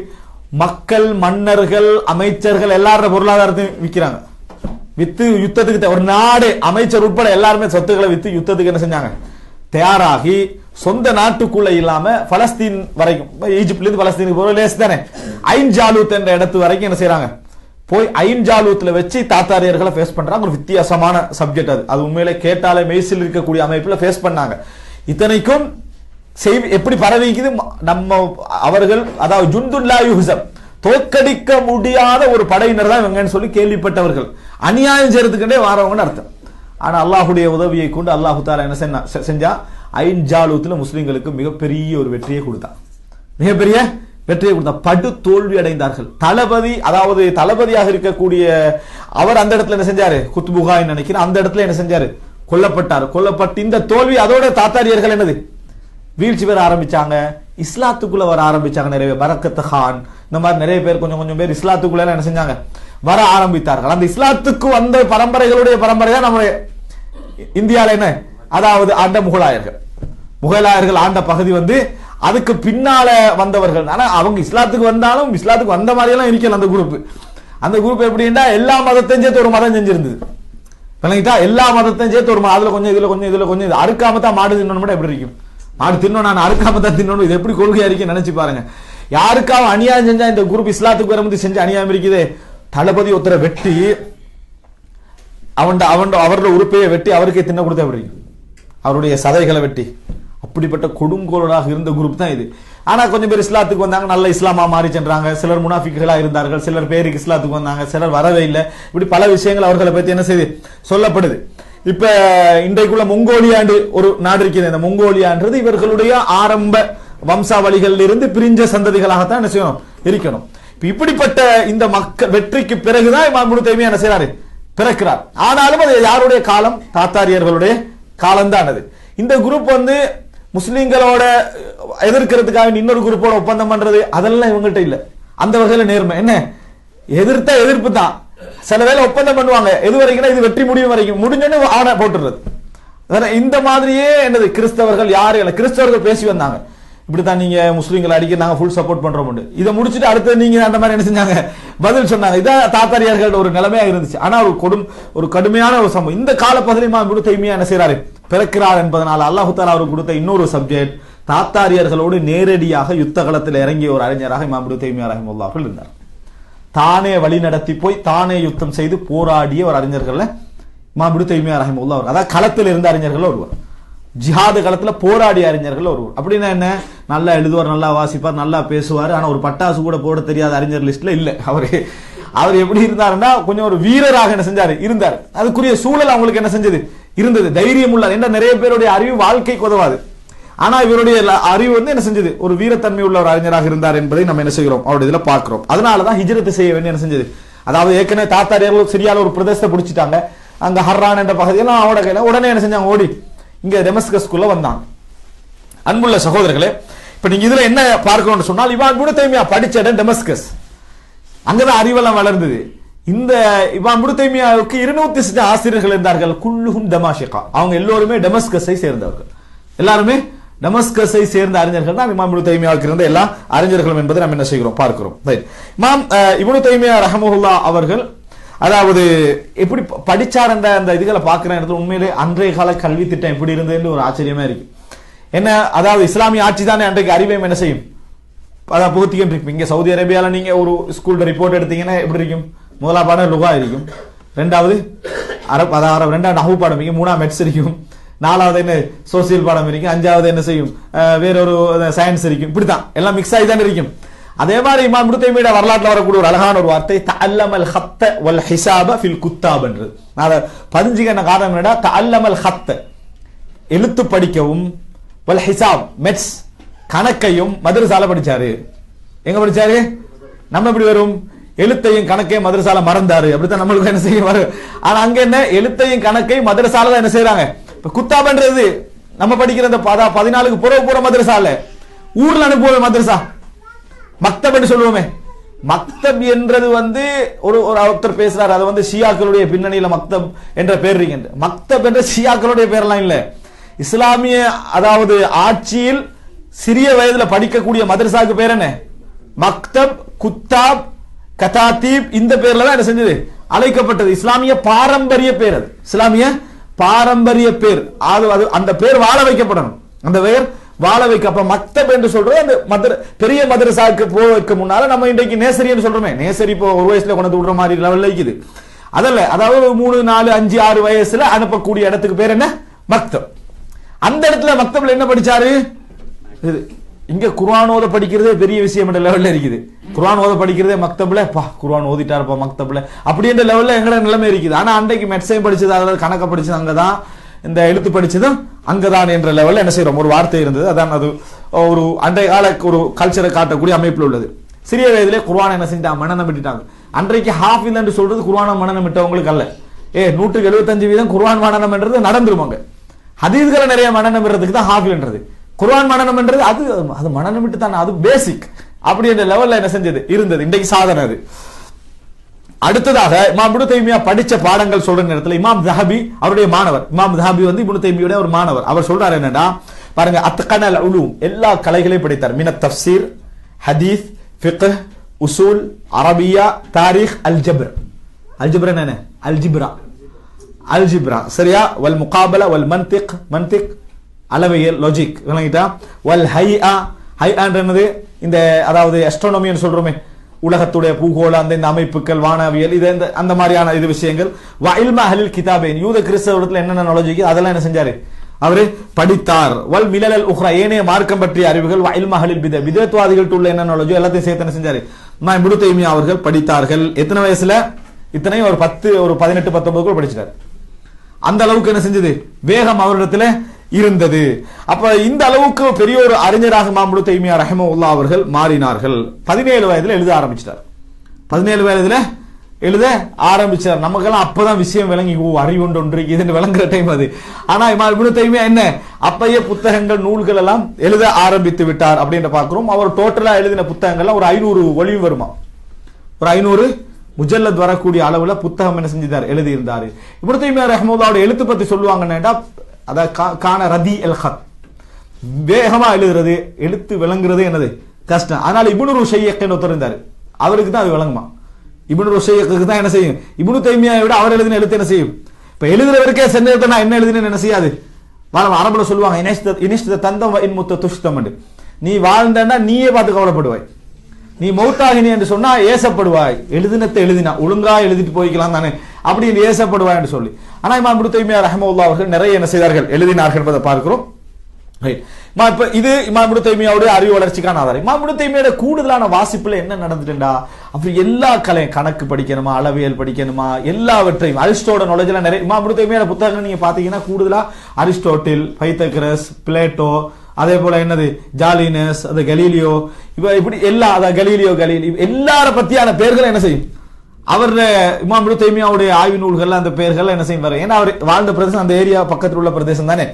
மக்கள், மன்னர்கள், அமைச்சர்கள் எல்லாரோட பொருளாதாரத்தையும் விற்கிறாங்க. வித்து யுத்தத்துக்கு ஒரு நாடு அமைச்சர் உட்பட எல்லாருமே சொத்துக்களை வித்து யுத்தத்துக்கு என்ன செஞ்சாங்க, தயாராகி சொந்த நாட்டுக்குள்ள இல்லாம பலஸ்தீன் வரைக்கும், ஈஜிப்ட்ல இருந்து பலஸ்தீனுக்கு போற லேஸ் தானே, ஐன் ஜாலூத் என்ற இடத்து வரைக்கும் என்ன செய்யறாங்க, போய் ஐன் ஜாலூத்ல வச்சு தாத்தாரியர்களை ஃபேஸ் பண்றாங்க. ஒரு வித்தியாசமான சப்ஜெக்ட் அது உண்மையிலே கேட்டாலே மெய்சில் இருக்கக்கூடிய அமைப்புல ஃபேஸ் பண்ணாங்க. இத்தனைக்கும் எப்படி பரவிக்குது, நம்ம அவர்கள் அதாவது ஜுந்துல்லா யுஹ்ஸம், தோற்கடிக்க முடியாத ஒரு படையினர் தான் இவங்கன்னு சொல்லி கேள்விப்பட்டவர்கள், அநியாயம் செய்யறதுக்குண்டே வாரவங்கன்னு அர்த்தம். ஆனா அல்லாஹுடைய உதவியை கொண்டு அல்லாஹு தாலா என்ன செஞ்சா, ஐன் ஜாலூத்ல முஸ்லிம்களுக்கு மிகப்பெரிய ஒரு வெற்றியை கொடுத்தான். மிகப்பெரிய வெற்றியை கொடுத்தா, படு தோல்வி அடைந்தார்கள். தளபதி அதாவது தளபதியாக இருக்கக்கூடிய அவர் அந்த இடத்துல என்ன செஞ்சாரு, குத்புகாய் நினைக்கிறேன், அந்த இடத்துல என்ன செஞ்சாரு, கொல்லப்பட்டார். கொல்லப்பட்டு இந்த தோல்வி அதோட தாத்தாரியர்கள் என்னது வீழ்ச்சி பெற ஆரம்பிச்சாங்க, இஸ்லாத்துக்குள்ள வர ஆரம்பிச்சாங்க. நிறைய பரக்கத் கான் இந்த மாதிரி நிறைய பேர் கொஞ்சம் பேர் இஸ்லாத்துக்குள்ள என்ன செஞ்சாங்க, வர ஆரம்பித்தார்கள். அந்த இஸ்லாத்துக்கு வந்த பரம்பரைகளுடைய பரம்பரை தான் நம்ம இந்தியாவில் என்ன, அதாவது ஆண்ட முகலாயர்கள் ஆண்ட பகுதி வந்து அதுக்கு பின்னால வந்தவர்கள். ஆனா அவங்க இஸ்லாத்துக்கு வந்தாலும் இஸ்லாத்துக்கு வந்த மாதிரி எல்லாம் இருக்கல. அந்த குரூப் எப்படின்னா எல்லா மதத்தையும் சேர்த்து ஒரு மதம் செஞ்சிருந்தது. எல்லா மதத்தையும் சேர்த்து ஒரு அதுல கொஞ்சம் இதுல கொஞ்சம் அறுக்காம தான் மாடு தின்னணும். எப்படி இருக்கும் மாடு தின்னணும், நான் அறுக்காம தான் தின்னணும், இது எப்படி கொள்கையா இருக்கு நினைச்சு பாருங்க. யாருக்காவது அநியாயம் செஞ்சா இந்த குரூப் இஸ்லாத்துக்கு வரும்போது செஞ்ச அநியாயம் இருக்குது. தளபதி ஒருத்தரை வெட்டி அவரோட உறுப்பையை வெட்டி அவருக்கே தின்ன கொடுத்த எப்படி, அவருடைய சதைகளை வெட்டி, அப்படிப்பட்ட கொடுங்கோலராக இருந்த குரூப் தான் இது. ஆனா கொஞ்சம் பேர் இஸ்லாத்துக்கு வந்தாங்க, நல்ல இஸ்லாமா மாறி சென்றாங்க. சிலர் முனாஃபிக்குகளா இருந்தார்கள், சிலர் பேருக்கு இஸ்லாத்துக்கு வந்தாங்க, சிலர் வரவே இல்லை. இப்படி பல விஷயங்கள் அவர்களை பத்தி என்ன செய்து சொல்லப்படுது. இப்ப இன்றைக்குள்ள மொங்கோலியா ஒரு நாடு இருக்குது. இந்த மொங்கோலியான்றது இவர்களுடைய ஆரம்ப வம்சாவளிகளில் இருந்து பிரிஞ்ச சந்ததிகளாகத்தான் என்ன செய்யணும் இருக்கணும். இப்படிப்பட்ட இந்த மக்கள் வெற்றிக்கு பிறகுதான் இமாம் இப்னு தைமியா என்ன செய்றாரு, பிறக்கிறார். ஆனாலும் அது யாருடைய காலம்? தாத்தாரியர்களுடைய காலம்தான் அது. இந்த குரூப் வந்து முஸ்லிம்களோட எதிர்க்கிறதுக்காக இன்னொரு குரூப்போட ஒப்பந்தம் பண்றது அதெல்லாம் இவங்கள்ட்ட இல்ல. அந்த வகையில நேர்மை என்ன, எதிர்த்தா எதிர்ப்பு தான். சில வேளை ஒப்பந்தம் பண்ணுவாங்க, எது வரைக்கும் இது வெற்றி முடிவு வரைக்கும், முடிஞ்சோன்னு ஆணை போட்டுறது. இந்த மாதிரியே என்னது கிறிஸ்தவர்கள் யாரு இல்ல, கிறிஸ்தவர்கள் பேசி வந்தாங்க, இப்படித்தான் நீங்க முஸ்லீம்களை அடிக்க நாங்க ஃபுல் சப்போர்ட் பண்றோம். இதை முடிச்சுட்டு அடுத்து நீங்க அந்த மாதிரி என்ன செஞ்சாங்க, பதில் சொன்னாங்க. இதான் தாத்தாரியார்கள் ஒரு நிலைமையா இருந்துச்சு. ஆனா ஒரு கடுமையான ஒரு சம்பவம். இந்த காலப்பகுதியில் இமாம் இப்னு தைமியா என்ன செய்யறாரு, பிறக்கிறார் என்பதனால அல்லாஹ் தஆலா அவருக்கு கொடுத்த இன்னொரு சப்ஜெக்ட், தாத்தாரியர்களோடு நேரடியாக யுத்த களத்தில் இறங்கிய ஒரு அறிஞராக இமாம் இப்னு தைமியா ரஹிமஹுல்லாஹ் அவர்கள் இருந்தார். தானே வழி நடத்தி போய் தானே யுத்தம் செய்து போராடிய ஒரு அறிஞர்கள் இமாம் இப்னு தைமியா ரஹிமஹுல்லாஹ் அவர். அதாவது களத்தில் இருந்த அறிஞர்கள் ஒருவர், ஜிஹாது களத்துல போராடிய அறிஞர்கள் ஒருவர். அப்படின்னா என்ன, நல்லா எழுதுவார், நல்லா வாசிப்பார், நல்லா பேசுவார், ஆனா ஒரு பட்டாசு கூட போட தெரியாத அறிஞர் லிஸ்ட்ல இல்ல அவர் எப்படி இருந்தாருன்னா கொஞ்சம் ஒரு வீரராக என்ன செஞ்சாரு, இருந்தார். அதுக்குரிய சூழல் அவங்களுக்கு என்ன செஞ்சது, இருந்தது. தைரியம் உள்ளார். என்ன, நிறைய பேருடைய அறிவு வாழ்க்கைக்கு உதவாது, ஆனா இவருடைய அறிவு வந்து என்ன செஞ்சது, ஒரு வீரத்தன்மை உள்ள ஒரு அறிஞராக இருந்தார் என்பதை நம்ம என்ன செய்கிறோம், அவருடைய இதுல பார்க்கிறோம். அதனாலதான் ஹிஜ்ரத் செய்ய வேண்டிய என்ன செஞ்சது, அதாவது ஏற்கனவே தாத்தாரியர்கள் சிரியால ஒரு பிரதேசத்தை பிடிச்சிட்டாங்க, அங்க ஹர்ரான் என்ற பகுதியெல்லாம் அவட கையில, உடனே என்ன செஞ்சாங்க, ஓடி இங்க டெமஸ்கஸ்குள்ள வந்தாங்க. அன்புள்ள சகோதரர்களே, இப்ப நீங்க இதுல என்ன பார்க்கணும்னு சொன்னால், இமாம் இப்னு தைமியா படிச்ச இடம் டெமஸ்கஸ், அங்கதான் அறிவெல்லாம் வளர்ந்தது. இந்த இமாம் இப்னு தைமியாவுக்கு 206 ஆசிரியர்கள் இருந்தார்கள். குல்லுஹும் தமாஷிகா, அவங்க எல்லோருமே டெமஸ்கஸை சேர்ந்தவர்கள், எல்லாருமே டெமஸ்கஸை சேர்ந்த அறிஞர்கள் தான் இமாம் இப்னு தைமியாவுக்கு இருந்த எல்லா அறிஞர்களும் என்பதை நம்ம என்ன செய்கிறோம், பார்க்கிறோம். இமாம் இப்னு தைமியா ரஹ்மஹுல்லாஹ் அவர்கள் அதாவது எப்படி படிச்சார் என்ற அந்த இதுகளை பார்க்கிற இடத்துல உண்மையிலே அன்றைய கால கல்வி திட்டம் எப்படி இருந்ததுன்னு ஒரு ஆச்சரியமா இருக்கு. என்ன, அதாவது இஸ்லாமிய ஆட்சி தானே அன்றைக்கு அறிவையும் என்ன செய்யும், அதான் புகுத்திக்கிட்டு இருக்கு. இங்க சவுதி அரேபியால நீங்க ஒரு ஸ்கூல்ல ரிப்போர்ட் எடுத்தீங்கன்னா எப்படி இருக்கும், முதலாம் பாடம் லுகா இருக்கும், ரெண்டாவது ரெண்டாவது நஹ்வு பாடம் இருக்கும், மூணாவது மெட்ஸ் இருக்கும், நாலாவது என்ன சோசியல் பாடம் இருக்கும், அஞ்சாவது என்ன செய்யும் வேறொரு சயின்ஸ் இருக்கும். இப்படித்தான் எல்லாம் மிக்ஸ் ஆகி தானே இருக்கும். அதே மாதிரி இமாம் இப்னு தைமியா வரலாற்றுல வரக்கூடிய ஒரு அழகான ஒரு வார்த்தை தஅல்லமல் ஹத்த வல் ஹிசாப ஃபில் குத்தாப் என்று. அத பதிஞ்சுக்க காரணம் என்னடா, தஅல்லமல் ஹத்த எழுத்து படிக்கவும், வல் ஹிசாப் மெட்ஸ் கணக்கையும் மதரசால படிச்சாரு. எங்க படிச்சாரு, நம்ம எப்படி வரும், எழுத்தையும் கணக்கையும் மதரசால மறந்தாரு, அப்படித்தான் நம்மளுக்கு என்ன செய்ய வரும். ஆனா அங்க என்ன, எழுத்தையும் கணக்கையும் மதரசால தான் என்ன செய்யறாங்க. இப்ப குத்தாப்ன்றது நம்ம படிக்கிற அந்த 14க்கு புற மதரசால, ஊர்ல அனுப்புவோமே மதரசா, மக்தப் என்று சொல்லுவோமே, மக்தப் என்றது வந்து ஒருத்தர் பேசுறாரு, அது வந்து ஷியாக்களுடைய பின்னணியில மக்தப் என்ற பேர் இருக்கின்ற. மக்தப் என்ற ஷியாக்களுடைய பேர்லாம் இல்ல, இஸ்லாமிய அதாவது ஆட்சியில் சிறிய வயதுல படிக்கக்கூடிய மதரசாக்கு பேர் என்ன, மக்தப், குத்தாப், கதாத்தீப், இந்த பேர்ல தான் என்ன செஞ்சது, அழைக்கப்பட்டது. இஸ்லாமிய பாரம்பரிய பேர், அது இஸ்லாமிய பாரம்பரிய பேர். அது அந்த பேர் வாழ வைக்கப்படணும், அந்த பேர் வாழ வைக்க. அப்ப மக்தப் என்று சொல்றது அந்த பெரிய மதரசாக்கு போவதற்கு முன்னால நம்ம இன்றைக்கு நேசரின்னு சொல்றோமே, நேசரி இப்போ ஒரு வயசுல கொண்டு விடுற மாதிரி லெவல்ல இருக்குது, அதல்ல. அதாவது 3, 4, 5, 6 வயசுல அனுப்பக்கூடிய இடத்துக்கு பேர் என்ன, மக்தப். அந்த இடத்துல மக்தப்ல என்ன படிச்சாரு, இங்க குர்ஆன் ஓத படிக்கிறதே பெரிய விஷயம் என்ற லெவல்ல இருக்குது. குர்ஆன் ஓத படிக்கிறதே மக்தப்ல, குர்ஆன் ஓதிட்டாருப்பா மக்தப்ல, அப்படி என்ற லெவல்ல எங்களோட நிலைமை இருக்குது. ஆனா அன்றைக்கு மெட்ஸையும் படிச்சது, அதாவது கணக்க படிச்சது அங்கதான், இந்த எழுத்து படிச்சதும் அங்கதான் என்ற லெவல்ல என்ன செய்யறோம், ஒரு வார்த்தை இருந்தது. அதான் அது ஒரு அன்றைய கால ஒரு கல்ச்சரை காட்டக்கூடிய அமைப்பில் உள்ளது. சிறிய வயதிலே குர்ஆன் என்ன செஞ்சாங்க, மனனம் விட்டுட்டாங்க. அன்றைக்கு ஹாஃபில் என்று சொல்றது குர்ஆனை மனனம் விட்டவங்களுக்கு அல்ல. 175% குர்ஆன் மனனம் என்றது நடந்துருவாங்க. ஹதீஸ்களை நிறைய மனனம் விடுறதுக்கு தான் ஹாஃபில் என்றது. குர்ஆன் மனனம் என்றது அது மனனம் விட்டு தானே, அது பேசிக். அப்படி என்ற லெவல்ல என்ன செஞ்சது இருந்தது. இன்றைக்கு சாதனை அது. அடுத்ததாக இமாம் இப்னு தைமியா படிச்ச பாடங்கள் சொல்ற நேரத்தில் இமாம் தஹபி அவருடைய மாணவர், இமாம் தஹபி வந்து இப்னு தைமியாவுடைய ஒரு மாணவர். அவர் சொல்றாரு என்னன்னா, பாருங்க, அத்கனல் உலூம், எல்லா கலைகளையும் படித்தார். மின தஃப்சீர், ஹதீஸ், ஃபிக்ஹ், உசூல், அரபியா, தாரீக், அல்ஜப்ர். அல்ஜப்ர் என்ன, அல்ஜிப்ரா சரியா, வல் முகாபலா, வல் மன்திக் அளவியல், லாஜிக் விளங்கிட்டா, வல் ஹைஆன்றது இந்த அதாவது அஸ்ட்ரோனமின்னு சொல்றோமே, உலகத்துடைய பூகோள அந்த இந்த அமைப்புகள், வானவியல், இது அந்த மாதிரியான இது விஷயங்கள். வ இல்ம அஹ்லில் கிதாபைன், யூத கிறிஸ்தவத்துல என்னென்ன நாலேஜ் அதெல்லாம் என்ன செஞ்சாரு, அவரு படித்தார். வல் மிலல் உஹ்ரா, ஏனைய மார்க்கம் பற்றிய அறிவுகள். வ இல்ம அஹ்லில் பிதஅத்வாதிகள்ட்ட உள்ள என்ன நாலேஜ் எல்லாத்தையும் சேர்த்து என்ன செஞ்சாரு, இமாம் இப்னு தைமியா அவர்கள் படித்தார்கள். எத்தனை வயசுல, இத்தனையும் ஒரு 18, 19 கூட படிச்சிட்டார். அந்த அளவுக்கு என்ன செஞ்சது வேகம் அவரிடத்துல இருந்தது. அப்ப இந்த அளவுக்கு பெரிய ஒரு அறிஞராக இமாம் இப்னு தைமியா ரஹிமஹுல்லாஹ் அவர்கள் மாறினார்கள். 17 வயதுல எழுத ஆரம்பிச்சிட்டார். 17 வயதுல எழுத ஆரம்பிச்சார். நமக்கெல்லாம் அப்பதான் விஷயம் விளங்கி, ஓ அறிவுண்டு ஒன்று இதுன்னு விளங்குற டைம் அது. ஆனா இமாம் இப்னு தைமியா என்ன அப்பயே புத்தகங்கள் நூல்கள் எல்லாம் எழுத ஆரம்பித்து விட்டார் அப்படின்னு பார்க்கிறோம். அவர் டோட்டலா எழுதின புத்தகங்கள்லாம் ஒரு 500 வலிவு வருமா, ஒரு 500 முஜல்லத் வரக்கூடிய அளவுல புத்தகம் என்ன செஞ்சிருந்தார், எழுதி இருந்தாரு. இப்னு தைமியா ரஹ்மத்துல்லாஹி எழுத்து பத்தி சொல்லுவாங்கன்னா, அத கான ரதி அல் ஹத், வேகமா எழுதுறது, எழுத்து விளங்குறது என்னது கஷ்டம். அதனால இப்னு ருஷையக்னு ஒருத்தர் இருந்தாரு, அவருக்கு தான் அது விளங்குமா. இப்னு ருஷையக்கு தான் என்ன செய்யும், இப்னு தைமியாவை விட அவர் எழுதின எழுத்து என்ன செய்யும். இப்ப எழுதுறவருக்கே சென்றதை நான் என்ன எழுதினேன்னு என்ன செய்யாது. அரபுல சொல்லுவாங்க, இனிஷ்ட தந்தம் இன்முத்த துஷ்தம், நீ வாழ்ந்தா நீயே பார்த்து கவலைப்படுவாய், நீ மௌத்தாகினி என்று சொன்னா ஏசப்படுவாய். எழுதினத்தை எழுதினா ஒழுங்கா எழுதிட்டு போய்க்கலாம் தானே, அப்படி ஏசப்படுவாய் என்று சொல்லி. ஆனா இமாம் இப்னு தைமியா ரஹ்மத்துல்லாஹி அவர்கள் நிறைய என்ன செய்தார்கள், எழுதினார்கள் என்பதை பார்க்கிறோம். இப்ப இது இமாம் இப்னு தைமியாவுடைய அறிவு வளர்ச்சிக்கான ஆதாரம். இமாம் இப்னு தைமியாவுடைய கூடுதலான வாசிப்புல என்ன நடந்துட்டா, அப்படி எல்லா கலையும், கணக்கு படிக்கணுமா, அளவியல் படிக்கணுமா, எல்லாவற்றையும் அரிஸ்டோட நாலேஜ் எல்லாம் நிறைய. இமாம் இப்னு தைமியாவுடைய புத்தகங்கள் நீங்க பாத்தீங்கன்னா கூடுதலா அரிஸ்டோட்டில், பைத்தகரஸ், பிளேட்டோ, அதே போல என்னது ஜாலினஸ், அது கலீலியோ, இப்படி எல்லா கலீலியோ எல்லார பத்தியான பேர்கள் என்ன செய்யும் அவர் இமாம் இப்னு தைமியாவுடைய ஆய்வு நூல்கள் அந்த பேர்கள் என்ன செய்யும் வர. ஏன்னா அவர் வாழ்ந்த பிரதேசம் அந்த ஏரியா பக்கத்தில் உள்ள பிரதேசம் தானே,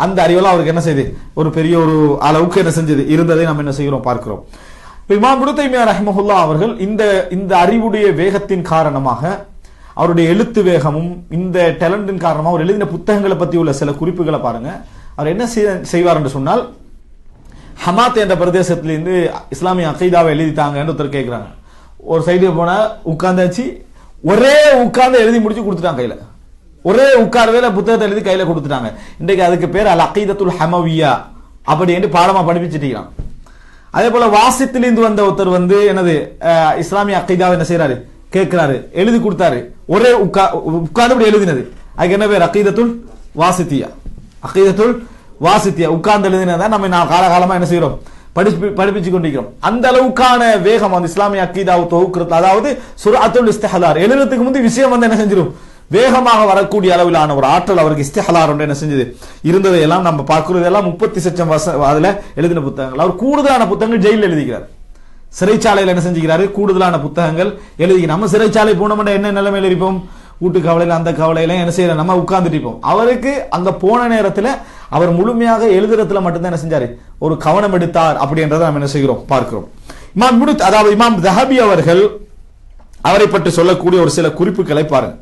அந்த அறிவெல்லாம் அவருக்கு என்ன செய்யுது, ஒரு பெரிய ஒரு அளவுக்கு என்ன செஞ்சது இருந்ததை நம்ம என்ன செய்கிறோம் பார்க்கிறோம். இமாம் இப்னு தைமியா ரஹ்மத்துல்லாஹி அவர்கள் இந்த அறிவுடைய வேகத்தின் காரணமாக, அவருடைய எழுத்து வேகமும் இந்த டேலண்டின் காரணமாக அவர் எழுதின புத்தகங்களை பத்தி உள்ள சில குறிப்புகளை பாருங்க. அவர் என்ன செய்வார் என்று சொன்னால், ஹமாத் என்ற பிரதேசத்திலிருந்து இஸ்லாமிய அகீதாவை எழுதிட்டாங்கன்னு ஒருத்தர் கேட்கிறாங்க. ஒரு சைடு போனா உட்கார்ந்தாச்சு, ஒரே உட்கார்ந்து எழுதி முடிச்சு கொடுத்துட்டாங்க கையில, ஒரே உட்கார்வேல புத்தகத்தை எழுதி கையில கொடுத்துட்டாங்க. இன்றைக்கு அதுக்கு பேர் அல் அகீதத்துல் ஹமவியா அப்படி என்று பாடமா படிப்பிச்சிட்டீங்க. அதே போல வாசித்திலிருந்து வந்த ஒருத்தர் என்னது இஸ்லாமிய அகீதாவை என்ன செய்யறாரு, கேட்கிறாரு, எழுதி கொடுத்தாரு, ஒரே உட்கார்ந்து எழுதினது, அதுக்கு என்ன பேர், அகீதத்துல் வாசித்தியா. அகீதத்துல் வாசித்தியா உட்கார்ந்து எழுதினதான் நம்ம காலகாலமா என்ன செய்யறோம், படிப்பிச்சு கொண்டிருக்கிறோம். அந்த அளவுக்கான வேகம் அந்த இஸ்லாமிய அகீதாவை தொகுக்கிறது, அதாவது சுர்அத்துல் இஸ்திஹலார், எழுதுறதுக்கு முந்தைய விஷயம் என்ன செஞ்சிடும், வேகமாக வரக்கூடிய அளவிலான ஒரு ஆற்றல் அவருக்கு இஸ்திஹலார் என்ன செஞ்சது இருந்ததை எல்லாம் நம்ம பார்க்கிறோம். இதெல்லாம் 30 வருஷம் அதுல எழுதின புத்தகங்கள். அவர் கூடுதலான புத்தகங்கள் ஜெயிலில் எழுதிக்கிறார், சிறைச்சாலையில் என்ன செஞ்சுக்கிறாரு, கூடுதலான புத்தகங்கள் எழுதிக்கிறார். நம்ம சிறைச்சாலை போனோம்னா என்ன நிலைமையில இருப்போம், வீட்டு கவலையில அந்த கவலையில என்ன செய்யற, நம்ம உட்கார்ந்துட்டு இருப்போம். அவருக்கு அங்க போன நேரத்துல அவர் முழுமையாக எழுதுறதுல மட்டும்தான் என்ன செஞ்சாரு, ஒரு கவனம் எடுத்தார் அப்படின்றத நம்ம என்ன செய்கிறோம் பார்க்கிறோம். அதாவது இமாம் தஹபி அவர்கள் அவரை பற்றி சொல்லக்கூடிய ஒரு சில குறிப்புகளை பாருங்க.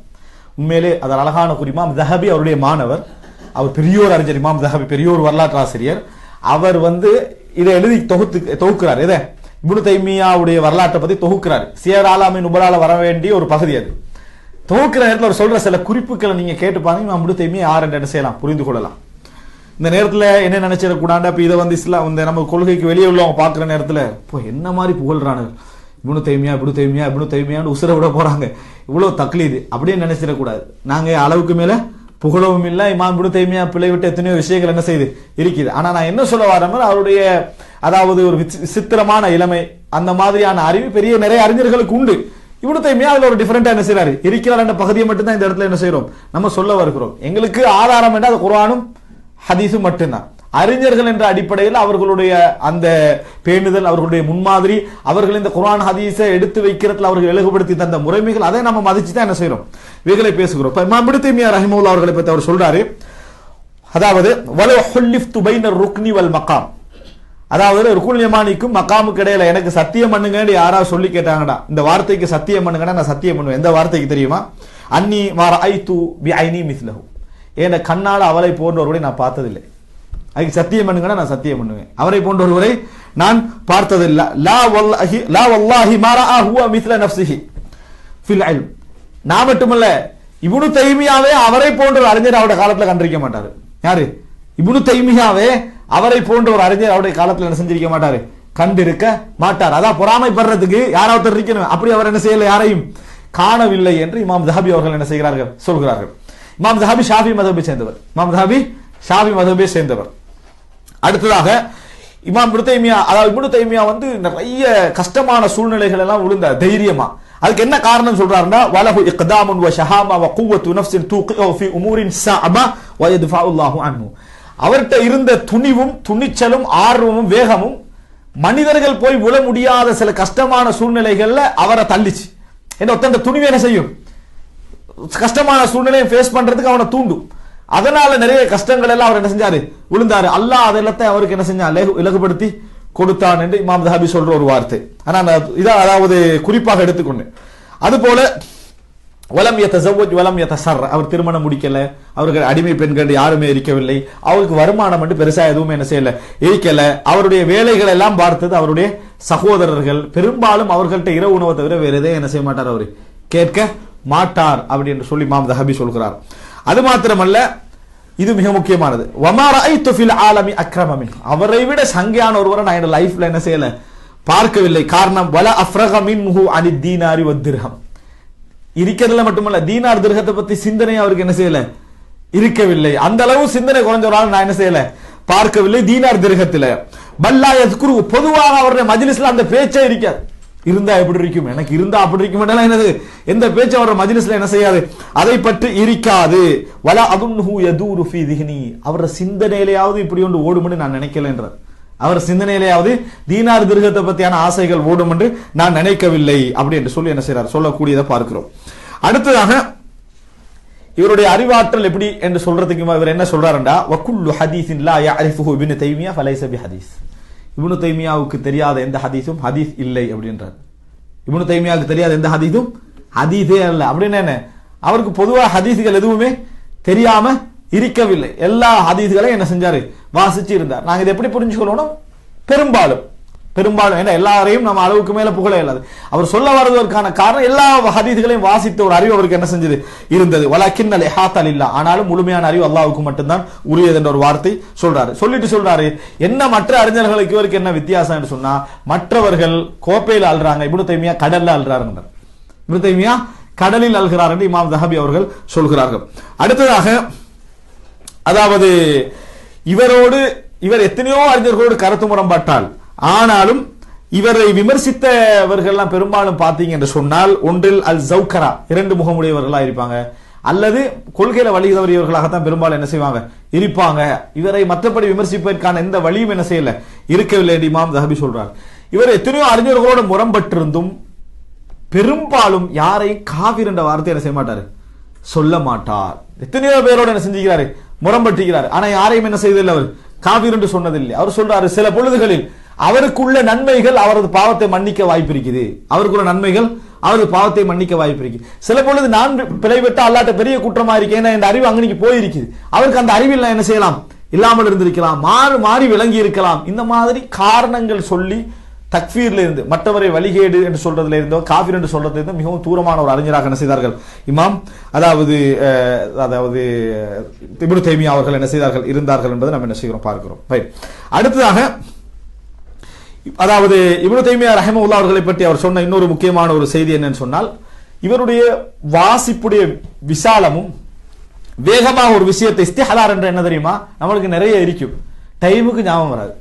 உண்மையிலே அது அழகான குறிப்பு. இமாம் தஹபி அவருடைய மாணவர், அவர் பெரியோர் அறிஞர். இமாம் தஹபி பெரியோர் வரலாற்று ஆசிரியர். அவர் இதை எழுதி தொகுக்கிறார். இதை இப்னு தைமியாவுடைய வரலாற்றை பத்தி தொகுக்கிறார். சியர் ஆலாமின் நுபலால வர வேண்டிய ஒரு பகுதி அது. தொகுக்கிற நேரத்தில் அவர் சொல்ற சில குறிப்புகளை நீங்க கேட்டு பாருங்க, இமாம் இப்னு தைமியா யார் என்று என்ன செய்யலாம், புரிந்து கொள்ளலாம். இந்த நேரத்தில் என்ன நினைச்சிடக்கூடாது, அப்ப இதை இஸ்லாம் நம்ம கொள்கைக்கு வெளியே உள்ளவங்க பாக்குற நேரத்தில் இப்போ என்ன மாதிரி புகழ்றானு, இப்னு தைமியா இப்னு தைமியா இப்னு தைமியான்னு உசுர விட போறாங்க, இவ்வளவு தக்லீது அப்படின்னு நினைச்சிடக்கூடாது. நாங்க அளவுக்கு மேல புகழவும் இல்லை, இமாம் இப்னு தைமியா பிழை விட்டு எத்தனையோ விஷயங்கள் என்ன செய்யுது இருக்குது. ஆனா நான் என்ன சொல்ல வரேன், அவருடைய அதாவது ஒரு விசித்திரமான இளமை, அந்த மாதிரியான அறிவு பெரிய நிறைய அறிஞர்களுக்கு உண்டு. இப்னு தைமியா அதுல ஒரு டிஃபரெண்டா என்ன செய்யறாரு, இருக்கிறார் என்ற பகுதியை மட்டும்தான் இந்த இடத்துல என்ன செய்யறோம் நம்ம சொல்ல வருகிறோம். எங்களுக்கு ஆதாரம் என்றால் அது குர்ஆனும் ஹதீஸும் மட்டும்தான். அறிஞர்கள் என்ற அடிப்படையில் அவர்களுடைய அந்த பேணுதல், அவர்களுடைய முன்மாதிரி, அவர்கள் இந்த குர்ஆன் ஹதீஸை எடுத்து வைக்கிறதுல அவர்கள் இலகுபடுத்தி தந்த முறைமைகள், அதை நம்ம மதிச்சு தான் என்ன செய்யறோம், இவைகளை பேசுகிறோம். இமாம் இப்னு தைமியா ரஹிமஹுல்லாஹ் அவர்களை பற்றி அவர் சொல்றாரு, அதாவது வலவ் ஹுல்லிஃப்து பைன ருக்னி வல் மகாம், அதாவது ருக்குல் யமானிக்கும் மகாமுக்கு இடையில எனக்கு சத்தியம் பண்ணுங்கன்னு யாராவது சொல்லி கேட்டாங்கடா, இந்த வார்த்தைக்கு சத்தியம் பண்ணுங்கடா, நான் சத்தியம் பண்ணுவேன். எந்த வார்த்தைக்கு தெரியுமா, அன்னி மரஐது பிஐனி மிஸ்லஹு, ஏன கண்ணால அவரை போன்றவர்களை நான் பார்த்ததில்லை, அதுக்கு சத்தியம் பண்ணுங்கன்னா நான் சத்தியம் பண்ணுவேன், அவரை போன்ற ஒருவரை நான் பார்த்ததில்லை. லா வல்லாஹி லா வல்லாஹி மா ரஆ ஹுவ மிஸ்ல நஃப்ஸிஹி ஃபில் இல்ம், நான் மட்டுமல்ல இப்னு தைமியாவே அவரை போன்ற ஒரு அறிஞர் அவருடைய காலத்துல கண்டிருக்க மாட்டாரு. யாரு, இப்னு தைமியாவே அவரை போன்ற ஒரு அறிஞர் அவருடைய காலத்துல என்ன செஞ்சிருக்க மாட்டாரு, கண்டிருக்க மாட்டார். அதான் பொறாமைப்படுறதுக்கு யாராவது இருக்கணும், அப்படி அவர் என்ன செய்யல, யாரையும் காணவில்லை என்று இமாம் தஹபி அவர்கள் என்ன செய்கிறார்கள், சொல்கிறார்கள். இமாம் தஹபி ஷாஃபி மதஹபை சேர்ந்தவர். இமாம் தஹபி ஷாஃபி மதஹபை சேர்ந்தவர். அடுத்ததாக இமாம் இப்னு தைமியா, அதாவது இப்னு தைமியா நிறைய கஷ்டமான சூழ்நிலைகள் எல்லாம் விழுந்த தைரியமா. அதுக்கு என்ன காரணம் சொல்றாருன்னா, வலஹு இக்தாமுன் வ ஷஹாமா வ குவத்து நஃப்ஸின் தூகிஉ ஃபீ உமூரின் ஸஅபா வ யத்ஃபஉல்லாஹு அன்ஹு, அவர்கிட்ட இருந்த துணிவும் துணிச்சலும் ஆர்வமும் வேகமும் மனிதர்கள் போய் விழ முடியாத சில கஷ்டமான சூழ்நிலைகள்ல அவரை தள்ளிச்சு. என்ன ஒருத்தன் துணிவு என்ன செய்யும், கஷ்டமான சூழ்நிலையை ஃபேஸ் பண்றதுக்கு அவனை தூண்டும். அதனால நிறைய கஷ்டங்கள் எல்லாம் அவர் என்ன செஞ்சாரு, விழுந்தாரு. அல்லாஹ் அதெல்லாத்தையும் அவருக்கு என்ன செஞ்சான், இலகுபடுத்தி கொடுத்தான் என்று இமாம் தஹபி சொல்ற ஒரு வார்த்தை. ஆனா இதான் அதாவது குறிப்பாக எடுத்துக்கொண்டு, அதுபோல வலம் யதஸவ்வஜ் வலம் யதஸர், அவர் திருமணம் முடிக்கல, அவருக்கு அடிமை பெண்கள் யாருமே இருக்கவில்லை, அவருக்கு வருமானம் என்று பெருசா எதுவுமே என்ன செய்யல, இருக்கல. அவருடைய வேலைகள் எல்லாம் பார்த்தது அவருடைய சகோதரர்கள். பெரும்பாலும் அவர்கள்ட்ட இரவு உணவை தவிர வேற எதையும் என்ன செய்ய மாட்டார், அவரு கேட்க மாட்டார் அப்படி என்று சொல்லி இமாம் தஹபி சொல்கிறார். அது மாத்திரமல்ல, இது மிக முக்கியமானது, வமா ரஅய்து ஃபில் ஆலமி அக்ரம மின், அவரை விட சங்கையான ஒருவரை நான் என் லைஃப்ல என்ன செய்யல, பார்க்கவில்லை. காரணம் வல அஃப்ரக மின்ஹு அனித் தீனாரி வத்திர்ஹம், இருக்கிறதுல மட்டுமல்ல தீனார் திர்ஹத்தை பத்தி சிந்தனை அவருக்கு என்ன செய்யல, இருக்கவில்லை. அந்த அளவு சிந்தனை குறைஞ்ச ஒரு ஆள் நான் என்ன செய்யல, பார்க்கவில்லை தீனார் திர்ஹத்துல. பல்லா யஸ்குரு, பொதுவாக அவருடைய மஜ்லிஸ்ல அந்த பேச்சே இருக்காது. இருந்தா எப்படி இருக்கும், எனக்கு இருந்தா அப்படி இருக்கும் என்னது, எந்த பேச்சு அவரோட மஜ்லிஸ்ல என்ன செய்யாது, அதை பற்றி இருக்காது. வலா அதுன்ஹு யதூரு ஃபீ திஹ்னி, அவரோட சிந்தனையிலேயாவது இப்படி ஒன்று ஓடும்னு நான் நினைக்கல என்றார். அவர் சிந்தனையிலேயாவது தீனார் திர்ஹத்தை பத்தியான ஆசைகள் ஓடும் என்று நான் நினைக்கவில்லை அப்படி என்று சொல்லி என்ன செய்யறார், சொல்லக்கூடியதை பார்க்கிறோம். அடுத்ததாக இவருடைய அறிவாற்றல் எப்படி என்று சொல்றதுக்கு இவர் என்ன சொல்றாருண்டா, வகுல்லு ஹதீஸின் லா யஅரிஃபுஹு இப்னு தைமியா ஃபலைஸ பிஹதீஸ், இப்னு தைமியாவுக்கு தெரியாத எந்த ஹதீஸும் ஹதீஸ் இல்லை அப்படின்றார். இப்னு தைமியாவுக்கு தெரியாத எந்த ஹதீஸும் ஹதீஸே அல்ல அப்படின்னு என்ன, அவருக்கு பொதுவாக ஹதீஸ்கள் எதுவுமே தெரியாம இருக்கவில்லை. எல்லா ஹதீஸ்களையும் என்ன செஞ்சாரு, வாசிச்சு இருந்தார். நாங்க இதை எப்படி புரிஞ்சுக்கணும், பெரும்பாலும் ஏன்னா எல்லாரையும் நம்ம அளவுக்கு மேல புகழ இயலாது. அவர் சொல்ல வருவதற்கான காரணம் எல்லா ஹதீஸ்களையும் வாசித்த ஒரு அறிவு அவருக்கு என்ன செஞ்சது, இருந்தது. வலக்கின்னல் இஹாத்தா லில்லாஹ், ஆனாலும் முழுமையான அறிவு அல்லாஹ்வுக்கு மட்டும்தான் உரியது என்ற ஒரு வார்த்தை சொல்றாரு. சொல்லிட்டு சொல்றாரு, என்ன மற்ற அறிஞர்களுக்கு இவருக்கு என்ன வித்தியாசம் என்று சொன்னா, மற்றவர்கள் கோப்பையில் அல்றாங்க, இப்னு தைமியா கடல்ல அல்றாருங்க. இப்னு தைமியா கடலில் அல்கிறார் என்று இமாம் தஹபி அவர்கள் சொல்கிறார்கள். அடுத்ததாக அதாவது இவர் எத்தனையோ அறிஞர்களோடு கருத்து முரண்பாட்டால், ஆனாலும் இவரை விமர்சித்தவர்கள் பெரும்பாலும் பார்த்தீங்க என்று சொன்னால், ஒன்றில் அல் ஜௌகரா, இரண்டு முகமுடையவர்களா இருப்பாங்க, அல்லது கொள்கையில வழி தவறியவர்களாகத்தான் பெரும்பாலும் என்ன செய்வாங்க, இருப்பாங்க. இவரை மற்றபடி விமர்சிப்பதற்கான எந்த வழியும் என்ன செய்யல, இருக்கவில்லை என்று இமாம் தஹபி சொல்றார். இவர் எத்தனையோ அறிஞர்களோடு முரண்பட்டிருந்தும் பெரும்பாலும் யாரையும் காஃபிர் என்ற வார்த்தை என்ன செய்ய மாட்டாரு, சொல்ல மாட்டார். எத்தனையோ பேரோட என்ன செஞ்சுக்கிறாரு, முரம்பட்டுகிறார். ஆனா யாரையும் என்ன செய்ததில்லை, அவர் காஃபிர் என்று சொன்னதில்லை. அவர் சொல்றாரு, சில பொழுதுகளில் அவருக்குள்ள நன்மைகள் அவரது பாவத்தை மன்னிக்க வாய்ப்பு இருக்குது, அவருக்குள்ள நன்மைகள் அவரது பாவத்தை மன்னிக்க வாய்ப்பு இருக்கு. சில பொழுது நான் பிழைவிட்ட அல்லாட்ட பெரிய குற்றமா இருக்கு, ஏன்னா இந்த அறிவு அங்கனைக்கு போயிருக்குது, அவருக்கு அந்த அறிவில் என்ன செய்யலாம், இல்லாமல் இருந்திருக்கலாம், மாறி விளங்கி இருக்கலாம். இந்த மாதிரி காரணங்கள் சொல்லி தக்ஃபீர்ல இருந்து, மற்றவரை வழிகேடு என்று சொல்றதுல இருந்தோ காஃபிர் என்று சொல்றதுல இருந்து மிகவும் தூரமான ஒரு அறிஞராக என்ன செய்தார்கள் இமாம், அதாவது இப்னு தைமியா அவர்கள் என்ன செய்தார்கள், இருந்தார்கள் என்பதை நம்ம என்ன செய்கிறோம், பார்க்கிறோம். அடுத்ததாக அதாவது இப்னு தைமியா ரஹிமஹுல்லாஹ் அவர்களை பற்றி அவர் சொன்ன இன்னொரு முக்கியமான ஒரு செய்தி என்னன்னு சொன்னால், இவருடைய வாசிப்புடைய விசாலமும் வேகமாக ஒரு விஷயத்தை, இஸ்திஹலார் என்ற என்ன தெரியுமா, நம்மளுக்கு நிறைய இருக்கும், டைமுக்கு ஞாபகம் வராது.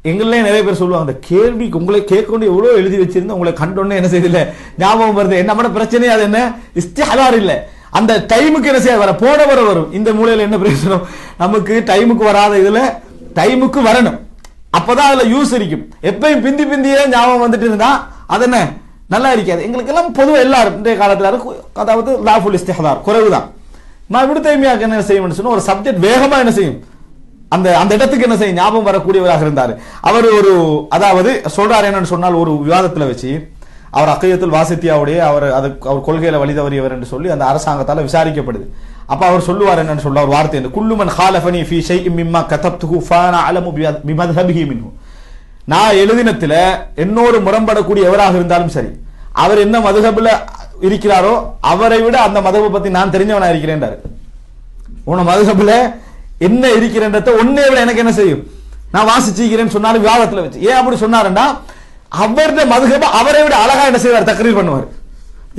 எங்களே நிறைய பேர் சொல்லுவாங்க, அந்த கேள்விக்கு உங்களை கேட்கொண்டு எவ்வளவு எழுதி வச்சிருந்தா உங்களை கண்டோன்னு என்ன செய்யல, ஞாபகம் வருது. நம்மட பிரச்சனை அது என்ன, இஸ்திஹலார் இல்ல, அந்த டைமுக்கு என்ன செய்ய வர போன வரும். இந்த மூலையில என்ன பிரச்சனை, நமக்கு டைமுக்கு வராத இதுல டைமுக்கு வரணும், அப்பதான் அதுல யூஸ் இருக்கும். எப்பயும் பிந்தியே ஞாபகம் வந்துட்டு இருந்தா அது என்ன நல்லா இருக்காது. எங்களுக்கு எல்லாம் பொதுவாக எல்லாரும் இன்றைய காலத்துல அதாவது லாஃபுல் இஸ்திஹலார் குறைவுதான். நான் இப்னு தைமியாக்கு என்ன செய்யும் சொன்னா, ஒரு சப்ஜெக்ட் வேகமா என்ன செய்யும், அந்த இடத்துக்கு என்ன செய்யும், ஞாபகம் வரக்கூடியவராக இருந்தார். அவர் ஒரு அதாவது சொல்றாரு என்னன்னு சொன்னால், ஒரு விவாதத்துல வச்சு அவர் அக்கையத்துல் வாசித்தியாவுடைய அவர் கொள்கையில வழி தவறியவர் என்று சொல்லி அந்த அரசாங்கத்தால விசாரிக்கப்படுது. அப்ப அவர் சொல்லுவார் என்னன்னு சொல்ல ஒரு வார்த்தை, குல்லுமன் ஹாலஃபனி ஃபீ ஷைஇம் மிம்மா கதப்துஹு ஃபஅனா அலமு பிமத்ஹபிஹி மின்ஹு, நான் எழுதினத்துல என்னோடு முரண்படக்கூடிய எவராக இருந்தாலும் சரி, அவர் என்ன மதுஹப்ல இருக்கிறாரோ அவரை விட அந்த மதுஹபை பத்தி நான் தெரிஞ்சவனா இருக்கிறேன்றாரு. உன மதுஹப்ல என்ன இருக்கிறன்றத ஒன்னே விட எனக்கு என்ன செய்யும், நான் வாசிச்சுக்கிறேன்னு சொன்னாலும் விவாதத்துல வச்சு. ஏன் அப்படி சொன்னாருன்னா, அவருடைய மதுஹப அவரை விட அழகா என்ன செய்வார், தக்ரீர் பண்ணுவார்.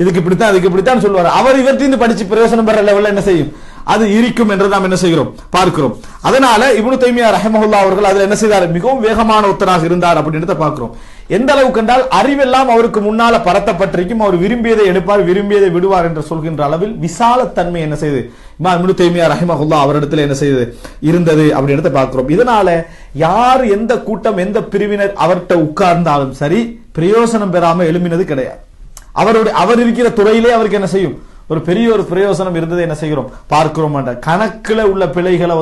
இதுக்கு இப்படித்தான் அதுக்கு இப்படித்தான் சொல்லுவார். அவர் இவர்கிட்ட படிச்சு பிரயோசனம் பெற லெவல்ல என்ன செய்யும், அது இருக்கும் என்று நாம் என்ன செய்கிறோம், பார்க்கிறோம். அதனால இப்னு தைமியா ரஹிமஹுல்லாஹ் அவர்கள் அதுல என்ன செய்தார், மிகவும் வேகமான ஒருத்தராக இருந்தார் அப்படின்றத பார்க்கிறோம். எந்த அளவுக்கு என்றால், அறிவெல்லாம் அவருக்கு முன்னால பரத்தப்பட்டிருக்கும், அவர் விரும்பியதை எடுப்பார், விரும்பியதை விடுவார் என்று சொல்கின்ற அளவில் விசாலத்தன்மை என்ன செய்து இமாம் இப்னு தைமியா ரஹிமஹுல்லாஹ் அவரிடத்தில் என்ன செய்தது இருந்தது அப்படின்றத பார்க்கிறோம். இதனால யார் எந்த கூட்டம் எந்த பிரிவினர் அவர்கிட்ட உட்கார்ந்தாலும் சரி பிரயோசனம் பெறாம எழுமினது கிடையாது. அவர் இருக்கிற துறையிலே அவருக்கு என்ன செய்யும், ஒரு பெரிய ஒரு பிரயோசனம் இருந்ததை என்ன செய்கிறோம் பார்க்கிறோம். கணக்குல உள்ள பிழைகளை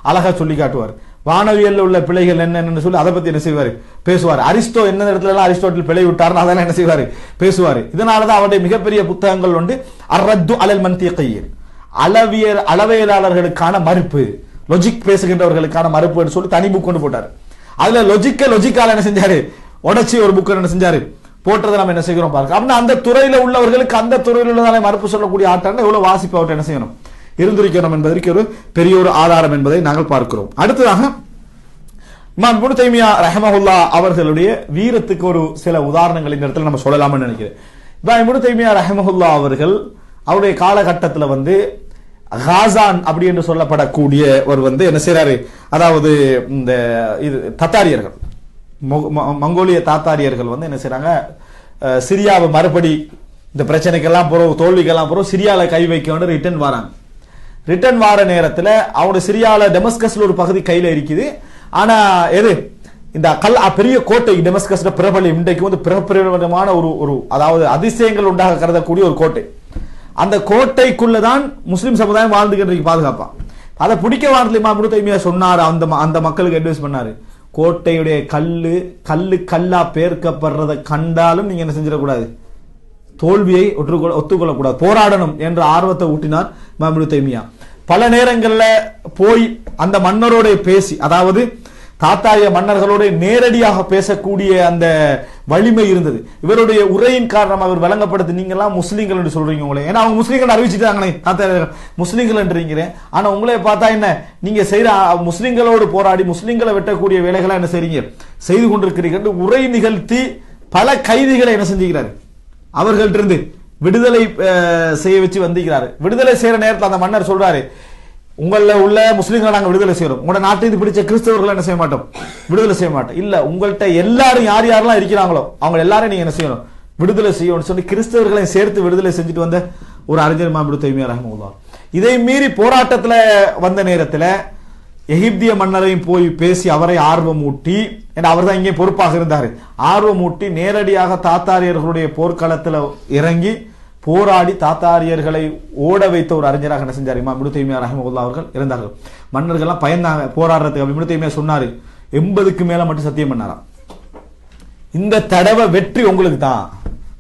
அழகா சொல்லி காட்டுவார். வானவியல்ல உள்ள பிழைகள் என்னன்னு சொல்லி அதை பத்தி என்ன செய்வாரு பேசுவார். அரிஸ்டோ என்ன இடத்துல எல்லாம் அரிஸ்டோட்டில் பிழை விட்டாருன்னு அதெல்லாம் என்ன செய்வாரு பேசுவாரு. இதனாலதான் அவருடைய மிகப்பெரிய புத்தகங்கள் அர்ரத்து அலல் மன்தியக்கையின் அளவியலாளர்களுக்கான மறுப்பு, லொஜிக் பேசுகின்றவர்களுக்கான மறுப்பு சொல்லி தனி புக் கொண்டு போட்டாரு. அதுல லொஜிக்கால என்ன செஞ்சாரு உடைச்சி ஒரு புக் என்ன செஞ்சாரு போட்டதை நம்ம என்ன செய்கிறோம் பார்க்க. அப்படின்னா அந்த துறையில உள்ளவர்களுக்கு அந்த துறையில் உள்ளதாலே மறுப்பு சொல்லக்கூடிய ஆட்டம் எவ்வளவு வாசிப்பு அவர்கிட்ட என்ன செய்யணும் இருந்திருக்கணும் என்பதற்கு ஒரு பெரிய ஒரு ஆதாரம் என்பதை நாங்கள் பார்க்கிறோம். அடுத்ததாக இமாம் இப்னு தைமியா ரஹிமஹுல்லாஹ் அவர்களுடைய வீரத்துக்கு ஒரு சில உதாரணங்கள் இந்த இடத்துல நம்ம சொல்லலாம்னு நினைக்கிறேன். இமாம் இப்னு தைமியா ரஹிமஹுல்லாஹ் அவர்கள் அவருடைய காலகட்டத்தில் காசான் அப்படி என்று சொல்லப்படக்கூடிய ஒரு என்ன செய்யறாரு, அதாவது இந்த இது தத்தாரியர்கள் மங்கோலிய தாத்தாரியர்கள் என்ன செய்யறாங்க, சிரியாவை மறுபடி இந்த பிரச்சனைக்கெல்லாம் போறோம் தோல்விக்கெல்லாம் போறோம் சிரியால கை வைக்க வந்து ரிட்டர்ன் வராங்க. ரிட்டர்ன் வார நேரத்தில் அவருடைய சிரியால டெமஸ்கஸ்ல ஒரு பகுதி கையில இருக்குது. ஆனா எது இந்த பெரிய கோட்டை டெமஸ்கஸ்ல பிரபலம் இன்றைக்கு பிரபலமான ஒரு அதாவது அதிசயங்கள் உண்டாக கருதக்கூடிய ஒரு கோட்டை. அந்த கோட்டைக்குள்ளதான் முஸ்லிம் சமுதாயம் வாழ்ந்துகிட்டு பாதுகாப்பான். அதை பிடிக்க வாரத்துல இமாம் இப்னு தைமியா சொன்னாரு, அந்த மக்களுக்கு அட்வைஸ் பண்ணாரு, கோட்டையுடைய கல்லா பேர்க்கப்படுறதை கண்டாலும் நீங்க என்ன செஞ்சிடக்கூடாது, தோல்வியை ஒத்துக்கொள்ளக்கூடாது, போராடணும் என்ற ஆர்வத்தை ஊட்டினார் இமாம் இப்னு தைமியா. பல நேரங்களில் போய் அந்த மன்னரோட பேசி, அதாவது தாத்தாரிய மன்னர்களோட நேரடியாக பேசக்கூடிய அந்த வலிமை இருந்தது. இவருடைய உரையின் காரணமாக அவர் வழங்கப்படுது, நீங்க எல்லாம் முஸ்லீம்கள் என்று சொல்றீங்க உங்களை, ஏன்னா அவங்க முஸ்லீம்கள் அறிவிச்சுட்டாங்களே தாத்தாரியர்கள் முஸ்லீம்கள் என்றீங்க. ஆனா உங்களை பார்த்தா என்ன, நீங்க செய்யற முஸ்லீம்களோடு போராடி முஸ்லீம்களை வெட்டக்கூடிய வேலைகளை என்ன செய்றீங்க செய்து கொண்டிருக்கிறீர்கள். உரை நிகழ்த்தி பல கைதிகளை என்ன செஞ்சுக்கிறாரு அவர்கள்ட்ட விடுதலை செய்ய வச்சு வந்திருக்கிறாரு. விடுதலை செய்யற நேரத்தில் அந்த மன்னர் சொல்றாரு, உங்கள உள்ள முஸ்லீம்களை நாங்க விடுதலை செய்யறோம், உங்களோட நாட்டை பிடிச்ச கிறிஸ்தவர்களை என்ன செய்ய மாட்டோம், விடுதலை செய்ய மாட்டோம். இல்ல உங்கள்கிட்ட எல்லாரும் யார் யாரெல்லாம் இருக்கிறாங்களோ அவங்க எல்லாரும் நீங்க என்ன செய்யணும், விடுதலை செய்யணும்னு சொல்லி கிறிஸ்தவர்களையும் சேர்த்து விடுதலை செஞ்சுட்டு வந்த ஒரு அறிஞர் இமாம் இப்னு தைமியா ரஹிமஹுல்லாஹ். இதை மீறி போராட்டத்துல வந்த நேரத்தில் எகிப்திய மன்னரையும் போய் பேசி அவரை ஆர்வமூட்டி, அவர் தான் இங்கே பொறுப்பாக இருந்தார், ஆர்வமூட்டி நேரடியாக தாத்தாரியர்களுடைய போர்க்களத்தில் இறங்கி போராடி தாத்தாரியர்களை ஓட வைத்த ஒரு அறிஞராக என்ன செஞ்சார் இமாம் இப்னு தைமியா ரஹிமஹுல்லாஹ் அவர்கள் இருந்தார்கள். மன்னர்கள்லாம் பயந்தாங்க போராடுறதுக்கு. இப்னு தைமியா சொன்னாரு, 80க்கு மேல மட்டும் சத்தியம் பண்ணாராம், இந்த தடவை வெற்றி உங்களுக்கு தான்,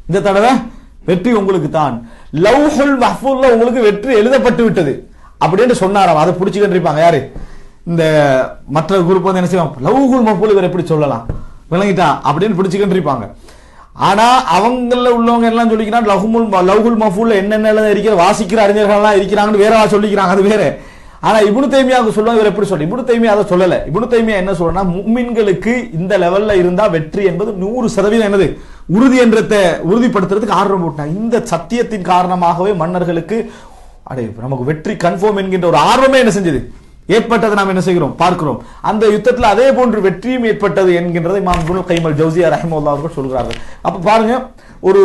இந்த தடவை வெற்றி உங்களுக்கு தான், லவ்ஹுல் மஹ்ஃபூல்ல உங்களுக்கு வெற்றி எழுதப்பட்டு விட்டது அப்படின்னு சொன்னாராம். அதை பிடிச்சுக்கிட்டு இருப்பாங்க யாரு, இந்த மற்ற குரூப் என்ன செய்வாங்க, லவ்ஹுல் மஹ்ஃபூல் இவர் எப்படி சொல்லலாம் விளங்கிட்டா அப்படின்னு பிடிச்சுக்கிட்டு இருப்பாங்க. ஆனா அவங்கள உள்ளவங்க எல்லாம் சொல்லிக்கிறாங்க லவ்ஹுல் மஹ்ஃபூல்ல என்னென்ன இருக்கிற வாசிக்கிற அறிஞர்கள் எல்லாம் இருக்கிறாங்கன்னு வேற சொல்லிக்கிறாங்க, அது வேற. ஆனா இப்னு தைமியாவுக்கு சொல்லுவாங்க இவர் எப்படி சொல்லி, இப்னு தைமியா அதை சொல்லல. இப்னு தைமியா என்ன சொல்றா, முஃமின்களுக்கு இந்த லெவல்ல இருந்தா வெற்றி என்பது 100% என்னது உறுதி என்றதை உறுதிப்படுத்துறதுக்கு ஆர்வம் ஊட்டினா. இந்த சத்தியத்தின் காரணமாகவே மன்னர்களுக்கு நமக்கு வெற்றி கன்ஃபார்ம் என்கின்ற ஒரு ஆர்வமே என்ன செஞ்சது ஏற்பட்டதை நாம் என்ன செய்கிறோம் பார்க்கிறோம். அந்த யுத்தத்தில் அதே போன்று வெற்றியும் ஏற்பட்டது என்கின்றதை இமாம் இப்னுல் கய்யிம் அல் ஜௌஸியா ரஹிமஹுல்லாஹ் அவர்கள் சொல்கிறார்கள். அப்ப பாருங்க, ஒரு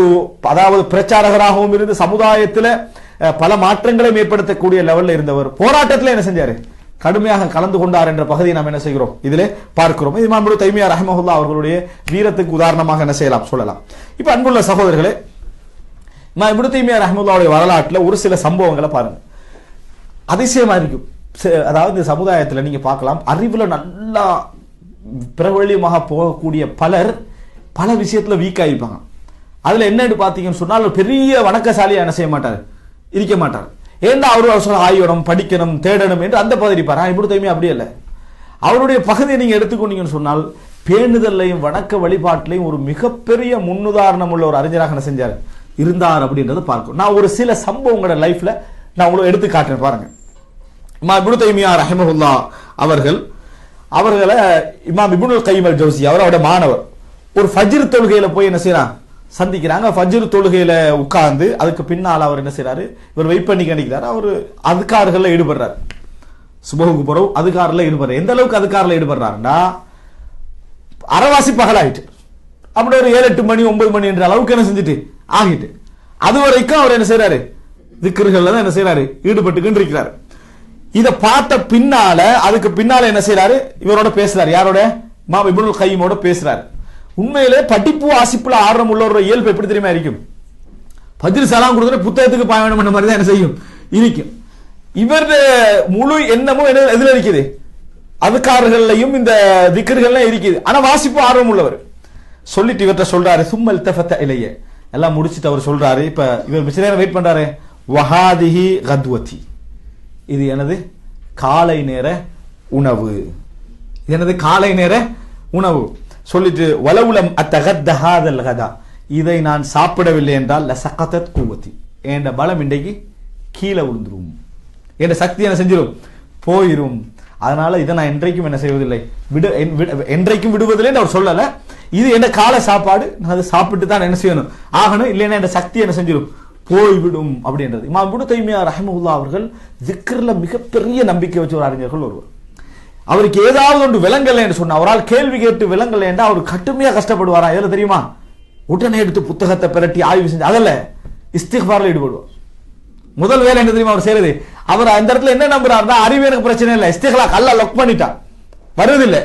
அதாவது பிரச்சாரகராகவும் இருந்து சமுதாயத்தில் பல மாற்றங்களை ஏற்படுத்தக்கூடிய லெவல்ல இருந்தவர் போராட்டத்தில் என்ன செஞ்சாரு, கடுமையாக கலந்து கொண்டார் என்ற பகுதியை நாம் என்ன செய்கிறோம் இதிலே பார்க்கிறோம். இமாம் இப்னு தைமியா ரஹிமஹுல்லாஹ் அவர்களுடைய வீரத்துக்கு உதாரணமாக என்ன செய்யலாம் சொல்லலாம். இப்ப அன்புள்ள சகோதரர்களே, இமாம் இப்னு தைமியா ரஹிமஹுல்லாஹ்வுடைய வரலாற்றில் ஒரு சில சம்பவங்களை பாருங்க, அதிசயமா இருக்கும். அதாவது இந்த சமுதாயத்தில் நீங்க பார்க்கலாம், அறிவுல நல்லா பிரபல்யமாக போகக்கூடிய பலர் பல விஷயத்துல வீக் ஆயிருப்பாங்க. அதுல என்னன்னு பாத்தீங்கன்னு சொன்னால் பெரிய வணக்கசாலியா என்ன செய்ய மாட்டார் இருக்க மாட்டார். ஏன்னா அவரு ஆய்வனம் படிக்கணும் தேடணும் என்று அந்த பகுதி இருப்பார். இப்னு தைமியா அப்படி இல்லை. அவருடைய பகுதியை நீங்க எடுத்துக்கொண்டீங்கன்னு சொன்னால் பேணுதலையும் வணக்க வழிபாட்டிலையும் ஒரு மிகப்பெரிய முன்னுதாரணம் உள்ள ஒரு அறிஞராக என்ன செஞ்சார் இருந்தார் அப்படின்றத பார்க்கும். நான் ஒரு சில சம்பவங்களோட லைஃப்ல நான் உங்களுக்கு எடுத்து காட்டுறேன் பாருங்க. இமாம் இப்னு தைமியா ரஹிமஹுல்லாஹ் அவர்களை இமாம் இப்னுல் கய்யிம் அல் ஜௌஸியா அவரோட மாணவர் ஒரு ஃபஜ்ர் தொழுகையில போய் என்ன செய்யறாங்க சந்திக்கிறாங்க. ஃபஜ்ர் தொழுகையில உட்கார்ந்து அதுக்கு பின்னால் அவர் என்ன செய்யறாரு, இவர் வெயிட் பண்ணி கணிக்கிறாரு. அவர் அதுக்கார்கள்ல ஈடுபடுறாரு, சுபஹுக்கு பிறகு அதுக்காரில் ஈடுபடுறாரு. எந்த அளவுக்கு அதுக்காரில் ஈடுபடுறாருன்னா அரைவாசி பகலாயிட்டு, அப்படி ஒரு 7-8 மணி 9 மணி என்ற அளவுக்கு என்ன செஞ்சுட்டு ஆகிட்டு, அது வரைக்கும் அவர் என்ன செய்யறாரு திக்ருகள்ல தான் என்ன செய்யறாரு, ஈடுபட்டு இருக்கிறாரு. இதை பார்த்த பின்னால அதுக்கு பின்னால என்ன செய்யறாரு, இவரோட பேசுறாரு. யாரோட? இமாம் இப்னுல் கையிமோட பேசுறாரு. உண்மையிலே படிப்பு வாசிப்புல ஆர்வம் உள்ளவரோட இயல்பு எப்படி தெரியுமா இருக்கும்? பதில் சலாம் கொடுத்துட்டு புத்தகத்துக்கு பாயணம் பண்ண மாதிரி தான் என்ன செய்யும், இருக்கும். இவர் முழு எண்ணமும் எதுல இருக்குது, அதுக்காரர்களையும் இந்த திக்ருகள்லாம் இருக்குது. ஆனா வாசிப்பு ஆர்வம் உள்ளவர். சொல்லிட்டு இவர்கிட்ட சொல்றாரு, சும்மல் தஃபத்த இலைய எல்லாம் முடிச்சுட்டு அவர் சொல்றாரு. இப்ப இவர் மிச்ச நேரம் வெயிட் பண்றாரு. வஹாதிஹி கத்வதி, இது எனது காலை நேர உணவு, இது எனது காலை நேர உணவு. சொல்லிட்டு வலவுலம் அத்தகத்தஹாதல் கதா, இதை நான் சாப்பிடவில்லை என்றால் லசகதத் குவதி, என்ற பலம் இன்றைக்கு கீழே விழுந்துரும், என்ற சக்தி என்ன செஞ்சிடும், போயிரும். அதனால இதை நான் என்றைக்கும் என்ன செய்வதில்லை, என்றைக்கும் விடுவதில்லை அவர் சொல்லல. இது என்ன கால சாப்பாடு, நான் அதை சாப்பிட்டு தான் என்ன செய்யணும் ஆகணும், இல்லைன்னா என்ற சக்தி என்ன செஞ்சிடும், போய்விடும் அப்படின்றது. இமாம் இப்னு தைமியா ரஹ்மத்துல்லாஹி அவர்கள் ஜிக்ர்ல மிகப்பெரிய நம்பிக்கை வச்ச ஒரு அறிஞர்கள் ஒருவர். அவருக்கு ஏதாவது ஒன்று விளங்கலை என்று சொன்னா, அவரால் கேள்வி கேட்டு விளங்கலை என்றா அவர் கடுமையா கஷ்டப்படுவாரா. எதுல தெரியுமா? உடனே எடுத்து புத்தகத்தை பிரட்டி ஆய்வு செஞ்சு அதில் இஸ்திக்பார்ல ஈடுபடுவார். முதல் வேலை என்ன தெரியுமா அவர் செய்யறது, அவர் அந்த இடத்துல என்ன நம்புறாருன்னா, அறிவு எனக்கு பிரச்சனை இல்லை, இஸ்திக்லாக் அல்லாஹ் லொக் பண்ணிட்டா வருவதில்லை,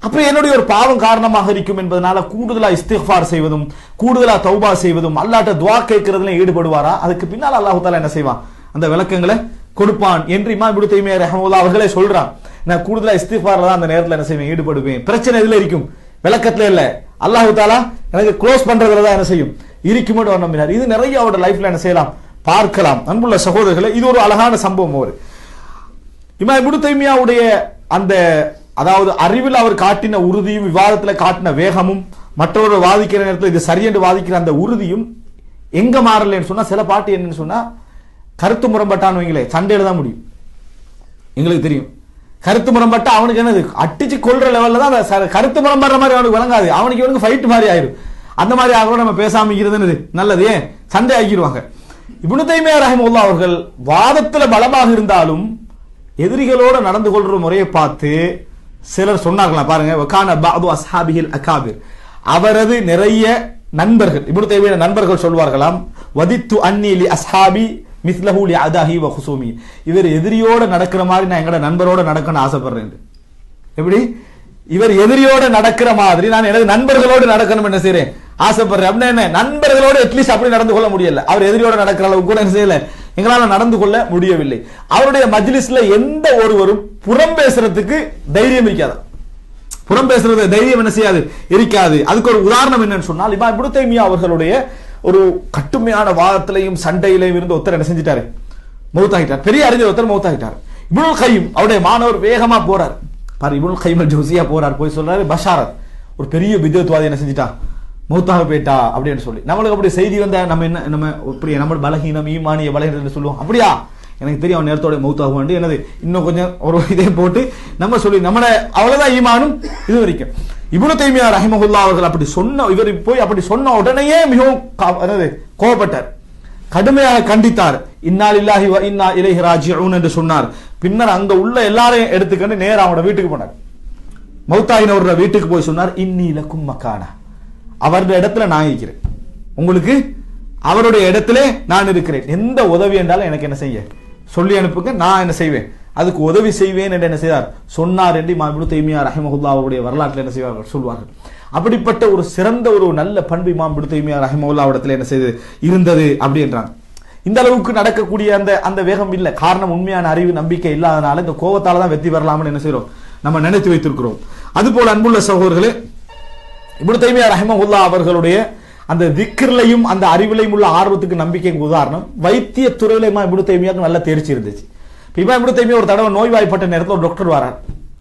அப்ப என்னுடைய ஒரு பாவம் காரணமாக இருக்கும் என்பதனால கூடுதலா இஸ்திக்பார் செய்வதும் கூடுதலா தௌபா செய்வதும் அல்லாஹ்ட்ட துஆ கேட்கிறதுல ஈடுபடுவாரா. அதுக்கு பின்னால் அல்லாஹ் தஆலா என்ன செய்வான், அந்த விளக்கங்களை கொடுப்பான் என்று இமாம் இப்னு தைமியா ரஹ்மத்துல்லாஹி அவர்களே சொல்றான். நான் கூடுதலா இஸ்திக்பார்ல தான் அந்த நேரத்தில் என்ன செய்வேன், ஈடுபடுவேன். பிரச்சனை எதுல இருக்கும், விளக்கத்துல இல்ல, அல்லாஹ் தஆலா எனக்கு க்ளோஸ் பண்றதுல தான் என்ன செய்யும் இருக்கும்னு அவர் நம்பினார். இது நிறைய அவருடைய லைஃப்ல என்ன செய்யலாம், பார்க்கலாம். அன்புள்ள சகோதரர்களே, இது ஒரு அழகான சம்பவம். ஒரு இமாம் இப்னு தைமியாவுடைய அந்த, அதாவது அறிவில் அவர் காட்டின உறுதியும் விவாதத்தில் காட்டின வேகமும் மற்றவர்கள் வாதிக்கிற நேரத்தில் இது சரி என்று வாதிக்கிற அந்த உறுதியும் எங்க மாறலன்னு சொன்னா, சில பாட்டு என்னன்னு சொன்னா, கருத்து முரண்பட்டான்னு வைங்களே சண்டையில தான் முடியும். எங்களுக்கு தெரியும், கருத்து முரண்பட்டா அவனுக்கு என்னது அட்டிச்சு கொள்ற லெவல்ல தான் கருத்து முரண்படுற மாதிரி அவனுக்கு விளங்காது, அவனுக்கு இவனுக்கு ஃபைட் மாதிரி ஆயிரும். அந்த மாதிரி ஆக நம்ம பேசாமிக்கிறது நல்லது, ஏன் சண்டை ஆக்கிடுவாங்க. இப்னு தைமியா ரஹ்மத்துல்லாஹி அவர்கள் வாதத்துல பலமாக இருந்தாலும் எதிரிகளோட நடந்து கொள்ற முறையை பார்த்து சிலர் சொன்னார்களா பாருங்க, வகான பஅது அஸ்ஹாபிஹில் அகாபிர், அவரது நிறைய நண்பர்கள், இப்னு தைமியா நண்பர்கள் சொல்வார்களாம், வதித்து அன்னி லி அஸ்ஹாபி மிஸ்லஹு லி அதாஹி வ குசூமி, இவர் எதிரியோட நடக்கிற மாதிரி நான் எங்கட நண்பரோட நடக்கணும்னு ஆசைப்படுறேன். எப்படி, இவர் எதிரியோட நடக்கிற மாதிரி நான் எனது நண்பர்களோடு நடக்கணும் என்ன செய்றேன், ஆசைப்படுறேன். அப்படின்னா என்ன, நண்பர்களோடு அட்லீஸ்ட் அப்படி நடந்து கொள்ள முடியல, அவர் எதிரியோட நடக்கிற அளவுக்கு கூட என்ன செய்யல, எங்களால நடந்து கொள்ள முடியவில்லை. அவருடைய மஜ்லிஸ்ல எந்த ஒருவரும் புறம் பேசுறதுக்கு தைரியம் இருக்காது, புறம் பேசுறது தைரியம் என்ன செய்யாது, இருக்காது. அதுக்கு ஒரு உதாரணம் என்னன்னு சொன்னால், இமாம் இப்னு தைமியா அவர்களுடைய ஒரு கட்டுமையான வாதத்திலையும் சண்டையிலையும் இருந்து ஒருத்தர் என்ன செஞ்சிட்டாரு, மௌத்தாகிட்டார். பெரிய அறிஞர் ஒருத்தர் மௌத்தாகிட்டார். இப்னுல் கைம் அவருடைய மாணவர் வேகமா போறார் பாரு, இப்னுல் கைம் அல் ஜௌசியா போறார், போய் சொல்றாரு, பஷாரத் ஒரு பெரிய வித்வத்வாதி என்ன செஞ்சிட்டா, மௌத்தாக போயிட்டா அப்படின்னு சொல்லி. நம்மளுக்கு அப்படி செய்தி வந்தா நம்ம என்ன, நம்ம இப்படி நம்ம பலகீனம் ஈமானிய பலகீனம் சொல்லுவோம். அப்படியா, எனக்கு தெரியும் அவன் நேரத்தோட மௌத்தாக வேண்டி என்னது இன்னும் கொஞ்சம் ஒரு இதை போட்டு நம்ம சொல்லி நம்ம அவ்வளவுதான் ஈமானும் இது வரைக்கும். இப்னு தைமியா ரஹ்மத்துல்லாஹி அவர்கள் அப்படி சொன்ன, இவர் போய் அப்படி சொன்ன உடனேயே மிகவும் கோபப்பட்டார், கடுமையாக கண்டித்தார். இன்னா லில்லாஹி வ இன்னா இலைஹி ராஜிஊன் என்று சொன்னார். பின்னர் அங்க உள்ள எல்லாரையும் எடுத்துக்கொண்டு நேரா அவனோட வீட்டுக்கு போனார். மௌத்தாயினவரோட வீட்டுக்கு போய் சொன்னார், இன்னி லக்கும் மக்கானா, அவருடைய இடத்துல நான் இருக்கிறேன், உங்களுக்கு அவருடைய இடத்திலே நான் இருக்கிறேன், எந்த உதவி என்றாலும் எனக்கு என்ன செய்ய சொல்லி அனுப்புங்க, நான் என்ன செய்வேன், அதுக்கு உதவி செய்வேன் என்று என்ன செய்தார் சொன்னார் என்று இமாம் இப்னு தைமியா ரஹ்மத்துல்லாஹி அவருடைய வரலாற்றில் என்ன செய்வார்கள் சொல்வார்கள். அப்படிப்பட்ட ஒரு சிறந்த ஒரு நல்ல பண்பு இமாம் இப்னு தைமியா ரஹ்மத்துல்லாஹி இடத்துல என்ன செய்து இருந்தது அப்படி என்றாங்க. இந்த அளவுக்கு நடக்கக்கூடிய அந்த அந்த வேகம் இல்லை, காரணம் உண்மையான அறிவு நம்பிக்கை இல்லாதனால இந்த கோபத்தால தான் வெற்றி பெறலாம்னு என்ன செய்யறோம், நம்ம நினைத்து வைத்திருக்கிறோம். அதுபோல அன்புள்ள சகோதரர்களே, இப்னு தைமியா ரஹ்மத்துல்லாஹி அவர்களுடைய அந்த திக்ர்லையும் அந்த அறிவிலையும் உள்ள ஆர்வத்துக்கு நம்பிக்கைக்கு உதாரணம், வைத்திய துறையில இப்னு தைமியாவுக்கு நல்ல தேர்ச்சி இருந்துச்சு. இப்போ இப்னு தைமியா ஒரு தடவை நோய்வாய்ப்பட்ட நேரத்தில் ஒரு டாக்டர் வரார்,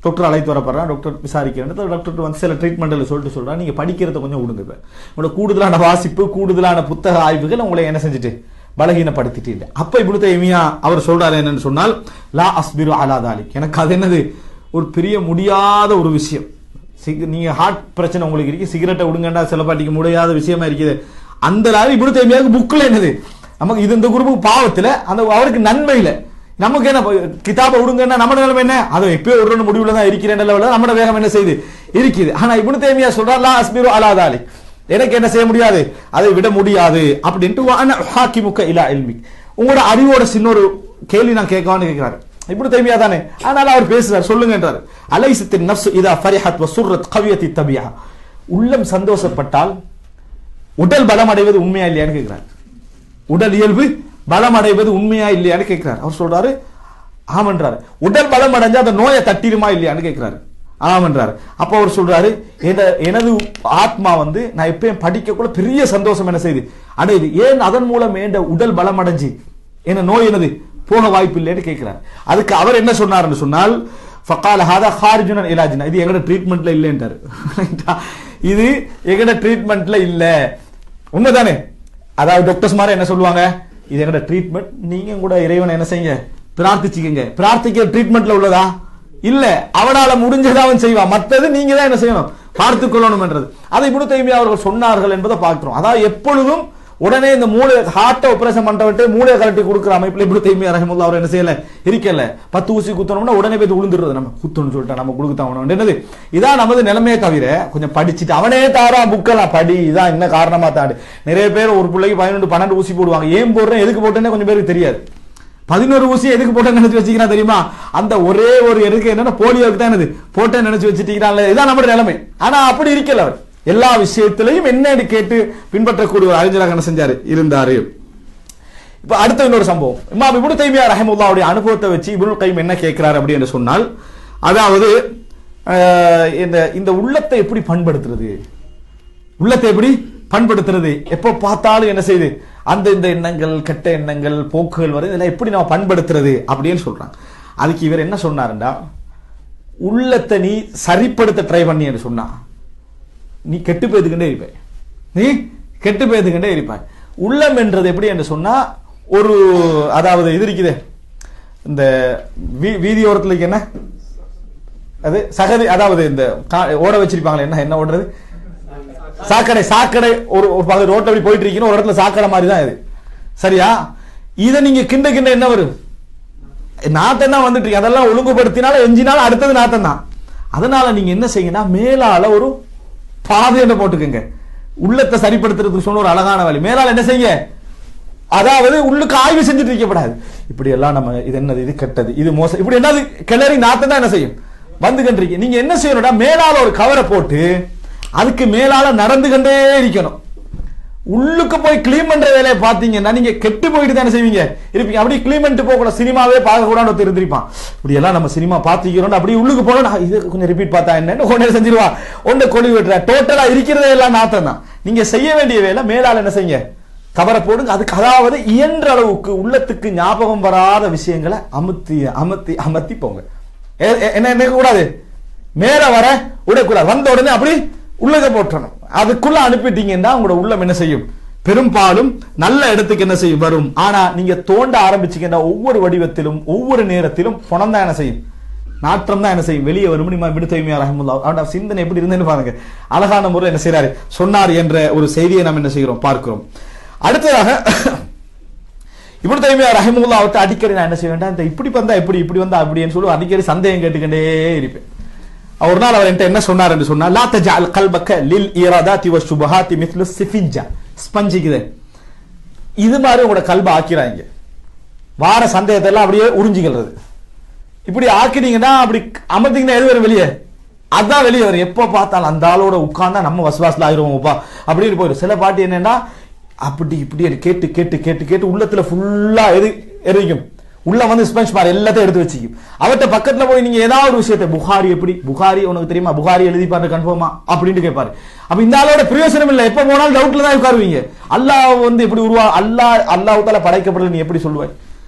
டாக்டர் அழைத்து வரப்படுறான், டாக்டர் விசாரிக்கிறேன், டாக்டர் வந்து சில ட்ரீட்மெண்ட்டில் சொல்லிட்டு சொல்றான், நீங்க படிக்கிறத கொஞ்சம் விடுங்க, உங்களோட கூடுதலான வாசிப்பு கூடுதலான புத்தக ஆய்வுகள் உங்களை என்ன செஞ்சுட்டு பலகீனப்படுத்திட்டு இல்லை. அப்ப இப்னு தைமியா அவர் சொல்றாரு என்னன்னு சொன்னால், லா அஸ்பிரு அலா தாலிக், எனக்கு அது என்னது ஒரு பெரிய முடியாத ஒரு விஷயம். நீங்க ஹார்ட் பிரச்சனை உங்களுக்கு இருக்கு, சிகரெட்டை விடுங்கண்டா சில பாட்டிக்கு முடியாத விஷயமா இருக்குது. அந்த இப்னு தைமியாவுக்கு புக்ல என்னது, நமக்கு இது இந்த குரூப்புக்கு பாவத்துல அந்த அவருக்கு நன்மையில, நமக்கு என்ன கிதாபை விடுங்கன்னா நம்ம நிலைமை என்ன, அதை எப்பயோ ஒரு முடிவுல தான் இருக்கிறேன், நம்ம வேகம் என்ன செய்யுது இருக்குது. ஆனா இப்னு தைமியா சொல்றார், லா அஸ்பிரு அலா தாலிக், எனக்கு என்ன செய்ய முடியாது, அதை விட முடியாது அப்படின்ட்டு ஹாக்கிமுக்க இலா இல்மிக், உங்களோட அறிவோட சின்ன ஒரு கேள்வி நான் கேட்கவான்னு கேட்கிறாரு. இப்னு தைமியா தானே, அதனால அவர் பேசுறார், சொல்லுங்க என்றார். அலைஸத்தின் நஃப்ஸு இதா ஃபரிஹத் வஸுர்ரத் கவியத்தி தபியா, உள்ளம் சந்தோஷப்பட்டால் உடல் பலம் அடைவது உண்மையா இல்லையான்னு கேட்கிறார். உடல் இயல்பு பலம் அடைவது உண்மையா இல்லையான்னு கேட்கிறார். அவர் சொல்றாரு ஆமன்றாரு. உடல் பலம் அடைஞ்சா அந்த நோயை தட்டிடுமா இல்லையான்னு கேட்கிறாரு. ஆமன்றாரு. அப்ப அவர் சொல்றாரு, எனது ஆத்மா வந்து நான் எப்பயும் படிக்கக்குள்ள பெரிய சந்தோஷம் என்ன செய்யுது அடையுது, ஏன் அதன் மூலம் என் உடல் பலம் அடைஞ்சு என்ன நோய் என்னது போக வாய்ப்பு இல்லைன்னு கேட்கிறார். அதுக்கு அவர் என்ன சொன்னார்னு சொன்னால், ஃபகால ஹாதா ஹாரிஜுன் இலாஜினா, இது எங்கட ட்ரீட்மெண்ட்ல இல்லைன்றாரு. இது எங்கட ட்ரீட்மெண்ட்ல இல்ல. உண்மைதானே? அதாவது டாக்டர்ஸ் மாதிரி என்ன சொல்லுவாங்க, இது எங்கட ட்ரீட்மெண்ட், நீங்க கூட இறைவனை என்ன செய்யுங்க பிரார்த்திச்சுக்கங்க. பிரார்த்திக்க ட்ரீட்மெண்ட்ல உள்ளதா இல்ல, அவனால முடிஞ்சதா அவன் செய்வான், மற்றது நீங்க தான் என்ன செய்யணும் பார்த்துக் கொள்ளணும் என்றது. அதை இப்னு தைமியா அவர்கள் சொன்னார்கள் என்பதை பார்க்கிறோம். அதாவது எப்பொழுதும் உடனே இந்த மூளை ஹார்ட் ஆபரேஷன் பண்றவன்ட்டு மூளையை கலட்டி கொடுக்குற அமைப்புல இப்னு தைமியா ரஹிமஹுல்லாஹ் அவர் என்ன செய்யல இருக்கல. 10 ஊசி குத்தணும்னா உடனே போய் விழுந்துடுறது, நம்ம குத்தணும்னு சொல்லிட்டா நம்ம கொடுக்குத்தான் என்னது. இதான் நமது நிலைமையே தவிர கொஞ்சம் படிச்சுட்டு அவனே தாரா புக்கெல்லாம் படி, இதான் என்ன காரணமா தாடு. நிறைய பேர் ஒரு பிள்ளைக்கு 11-12 ஊசி போடுவாங்க. ஏன் போடுறேன் எதுக்கு போட்டேன்னு கொஞ்சம் பேருக்கு தெரியாது. 11 ஊசி எதுக்கு போட்டேன்னு நினைச்சு வச்சுக்கிறா தெரியுமா, அந்த ஒரே ஒரு எதுக்கு என்னன்னா போலியோக்கு தான் என்னது போட்டேன்னு நினைச்சு வச்சுட்டீங்களா, இதான் நம்முடைய நிலைமை. ஆனா அப்படி இருக்கல, அவர் எல்லா விஷயத்திலையும் என்னன்னு கேட்டு பின்பற்றக்கூடிய ஒரு அறிஞராக என்ன செஞ்சாரு இருந்தாரு. இப்ப அடுத்த இன்னொரு சம்பவம், இமாம் இப்னு தைமியா ரஹிமஹுல்லாஹ்வுடைய அனுபவத்தை வச்சு இப்னுல் கைம் என்ன கேட்கிறார் அப்படி என்று சொன்னால், அதாவது இந்த உள்ளத்தை எப்படி பண்படுத்துறது, உள்ளத்தை எப்படி பண்படுத்துறது, எப்ப பார்த்தாலும் என்ன செய்யுது அந்த இந்த எண்ணங்கள் கெட்ட எண்ணங்கள் போக்குகள் வருது, இதெல்லாம் எப்படி நம்ம பண்படுத்துறது அப்படின்னு சொல்றாங்க. அதுக்கு இவர் என்ன சொன்னாருண்டா, உள்ளத்தை நீ சரிப்படுத்த ட்ரை பண்ணி என்று சொன்னா நீ கெட்டு போயதுக்கிட்டே இருப்பாய், நீ கெட்டு போயதுக்கிட்டே இருப்பாய். உள்ளம் என்றது எப்படி என்று சொன்னா ஒரு, அதாவது இது இருக்குது இந்த வீதியோரத்துல என்ன அது சகதி, அதாவது இந்த ஓட வச்சிருப்பாங்களே என்ன என்ன ஓடுறது சாக்கடை, சாக்கடை ஒரு பகுதி ரோட்ல அப்படி போயிட்டு இருக்கீங்க, ஒரு இடத்துல சாக்கடை மாதிரி தான் இது, சரியா? இதை நீங்க கிண்ட கிண்ட என்ன வரும், நாத்தம் தான் வந்துட்டு இருக்கு. அதெல்லாம் ஒழுங்குபடுத்தினாலும் எஞ்சினாலும் அடுத்தது நாத்தம் தான். அதனால நீங்க என்ன செய்யுங்கன்னா மேலால ஒரு பாதை என்ன போட்டுக்கங்க, உள்ளத்தை சரிப்படுத்துறதுக்கு சொன்ன ஒரு அழகான வழி. மேலால என்ன செய்ய, அதாவது உள்ளுக்கு ஆய்வு செஞ்சுட்டு இருக்கப்படாது. இப்படி எல்லாம் நம்ம இது என்னது, இது கெட்டது, இது மோசம், இப்படி என்னது கிளறி நாத்தம் தான் என்ன செய்யும் வந்து கண்டிருக்கீங்க. நீங்க என்ன செய்யணும்னா மேலால ஒரு கவரை போட்டு அதுக்கு மேலால நடந்து கொண்டே இருக்கணும். உள்ளுக்கு போய் கிளீன் பண்ற வேலையை பாத்தீங்கன்னா நீங்க கெட்டு போயிட்டு தானே செய்வீங்க இருப்பீங்க. அப்படி கிளீன் பண்ணிட்டு போக கூட சினிமாவே பார்க்க கூட ஒருத்தர் இருந்திருப்பான். இப்படி எல்லாம் நம்ம சினிமா பாத்துக்கிறோம், அப்படி உள்ளுக்கு போனா இது கொஞ்சம் ரிப்பீட் பார்த்தா என்னன்னு உடனே செஞ்சிருவா, ஒன்றை கொழி விட்டுற, டோட்டலா இருக்கிறதே எல்லாம் நாத்தம் தான். நீங்க செய்ய வேண்டிய வேலை மேலால என்ன செய்யுங்க கவரை போடுங்க. அதுக்கு அதாவது இயன்ற அளவுக்கு உள்ளத்துக்கு ஞாபகம் வராத விஷயங்களை அமுத்தி அமர்த்தி அமர்த்தி போங்க. என்ன நினைக்க கூடாது, மேல வர விடக்கூடாது, வந்த உடனே அப்படி உள்ளக போட்டணும். அதுக்குள்ள அனுப்பிட்டீங்கன்னா உங்களோட உள்ளம் என்ன செய்யும், பெரும்பாலும் நல்ல இடத்துக்கு என்ன செய்யும் வரும். ஆனா நீங்க தோண்ட ஆரம்பிச்சீங்கன்னா ஒவ்வொரு வடிவத்திலும் ஒவ்வொரு நேரத்திலும் பணம் தான் என்ன செய்யும், நாற்றம் தான் என்ன செய்யும் வெளியே வரும். இப்னு தைமியா ரஹிமஹுல்லாஹ் அவனோட சிந்தனை எப்படி இருந்தேன்னு பாருங்க, அழகான முறை என்ன செய்யறாரு சொன்னார் என்ற ஒரு செய்தியை நாம் என்ன செய்கிறோம் பார்க்கிறோம். அடுத்ததாக இப்னு தைமியா ரஹிமஹுல்லாஹ் அவர்கிட்ட அடிக்கடி நான் என்ன செய்ய வேண்டாம், இந்த இப்படி வந்தா எப்படி இப்படி வந்தா அப்படின்னு சொல்லி அடிக்கடி சந்தேகம் கேட்டுக்கிட்டே இருப்பேன். ஒரு நாள் அவர் என்ன சொன்னார் என்று சொன்னா, லா தஜஅல் கல்பக லில் இராதாத்தி வஷுபஹாத்தி மித்லு சிஃபின்ஜா, ஸ்பஞ்சிக்குதே இது மாதிரி உங்களோட கல்ப ஆக்கிறாங்க, வார சந்தேகத்தை எல்லாம் அப்படியே உறிஞ்சிக்கிறது. இப்படி ஆக்கினீங்கன்னா அப்படி அமர்த்தீங்கன்னா எது வரும் வெளியே, அதான் வெளியே வரும். எப்ப பார்த்தாலும் அந்த ஆளோட உட்கார்ந்தா நம்ம வசுவாசல ஆயிருவோம்ப்பா அப்படின்னு போயிடும். சில பாட்டு என்னன்னா அப்படி இப்படி கேட்டு கேட்டு கேட்டு கேட்டு உள்ளத்துல ஃபுல்லா எரிக்கும், உள்ள வந்து ஸ்பஞ்ச் பார் எல்லாத்தையும் எடுத்து வச்சுக்கும். அவர்கிட்ட பக்கத்துல போய் நீங்க ஏதாவது ஒரு விஷயத்தை, புகாரி எப்படி, புகாரி உனக்கு தெரியுமா, புகாரி எழுதி பாரு கன்ஃபார்மா அப்படின்னு கேட்பாரு. அப்ப இந்த ஆளோட பிரயோசனம் இல்லை, எப்ப போனாலும் டவுட்ல தான் உட்காருவீங்க. அல்லாஹ் வந்து எப்படி அல்லாஹ் தால படைக்கப்படல நீ எப்படி சொல்லுவாய்.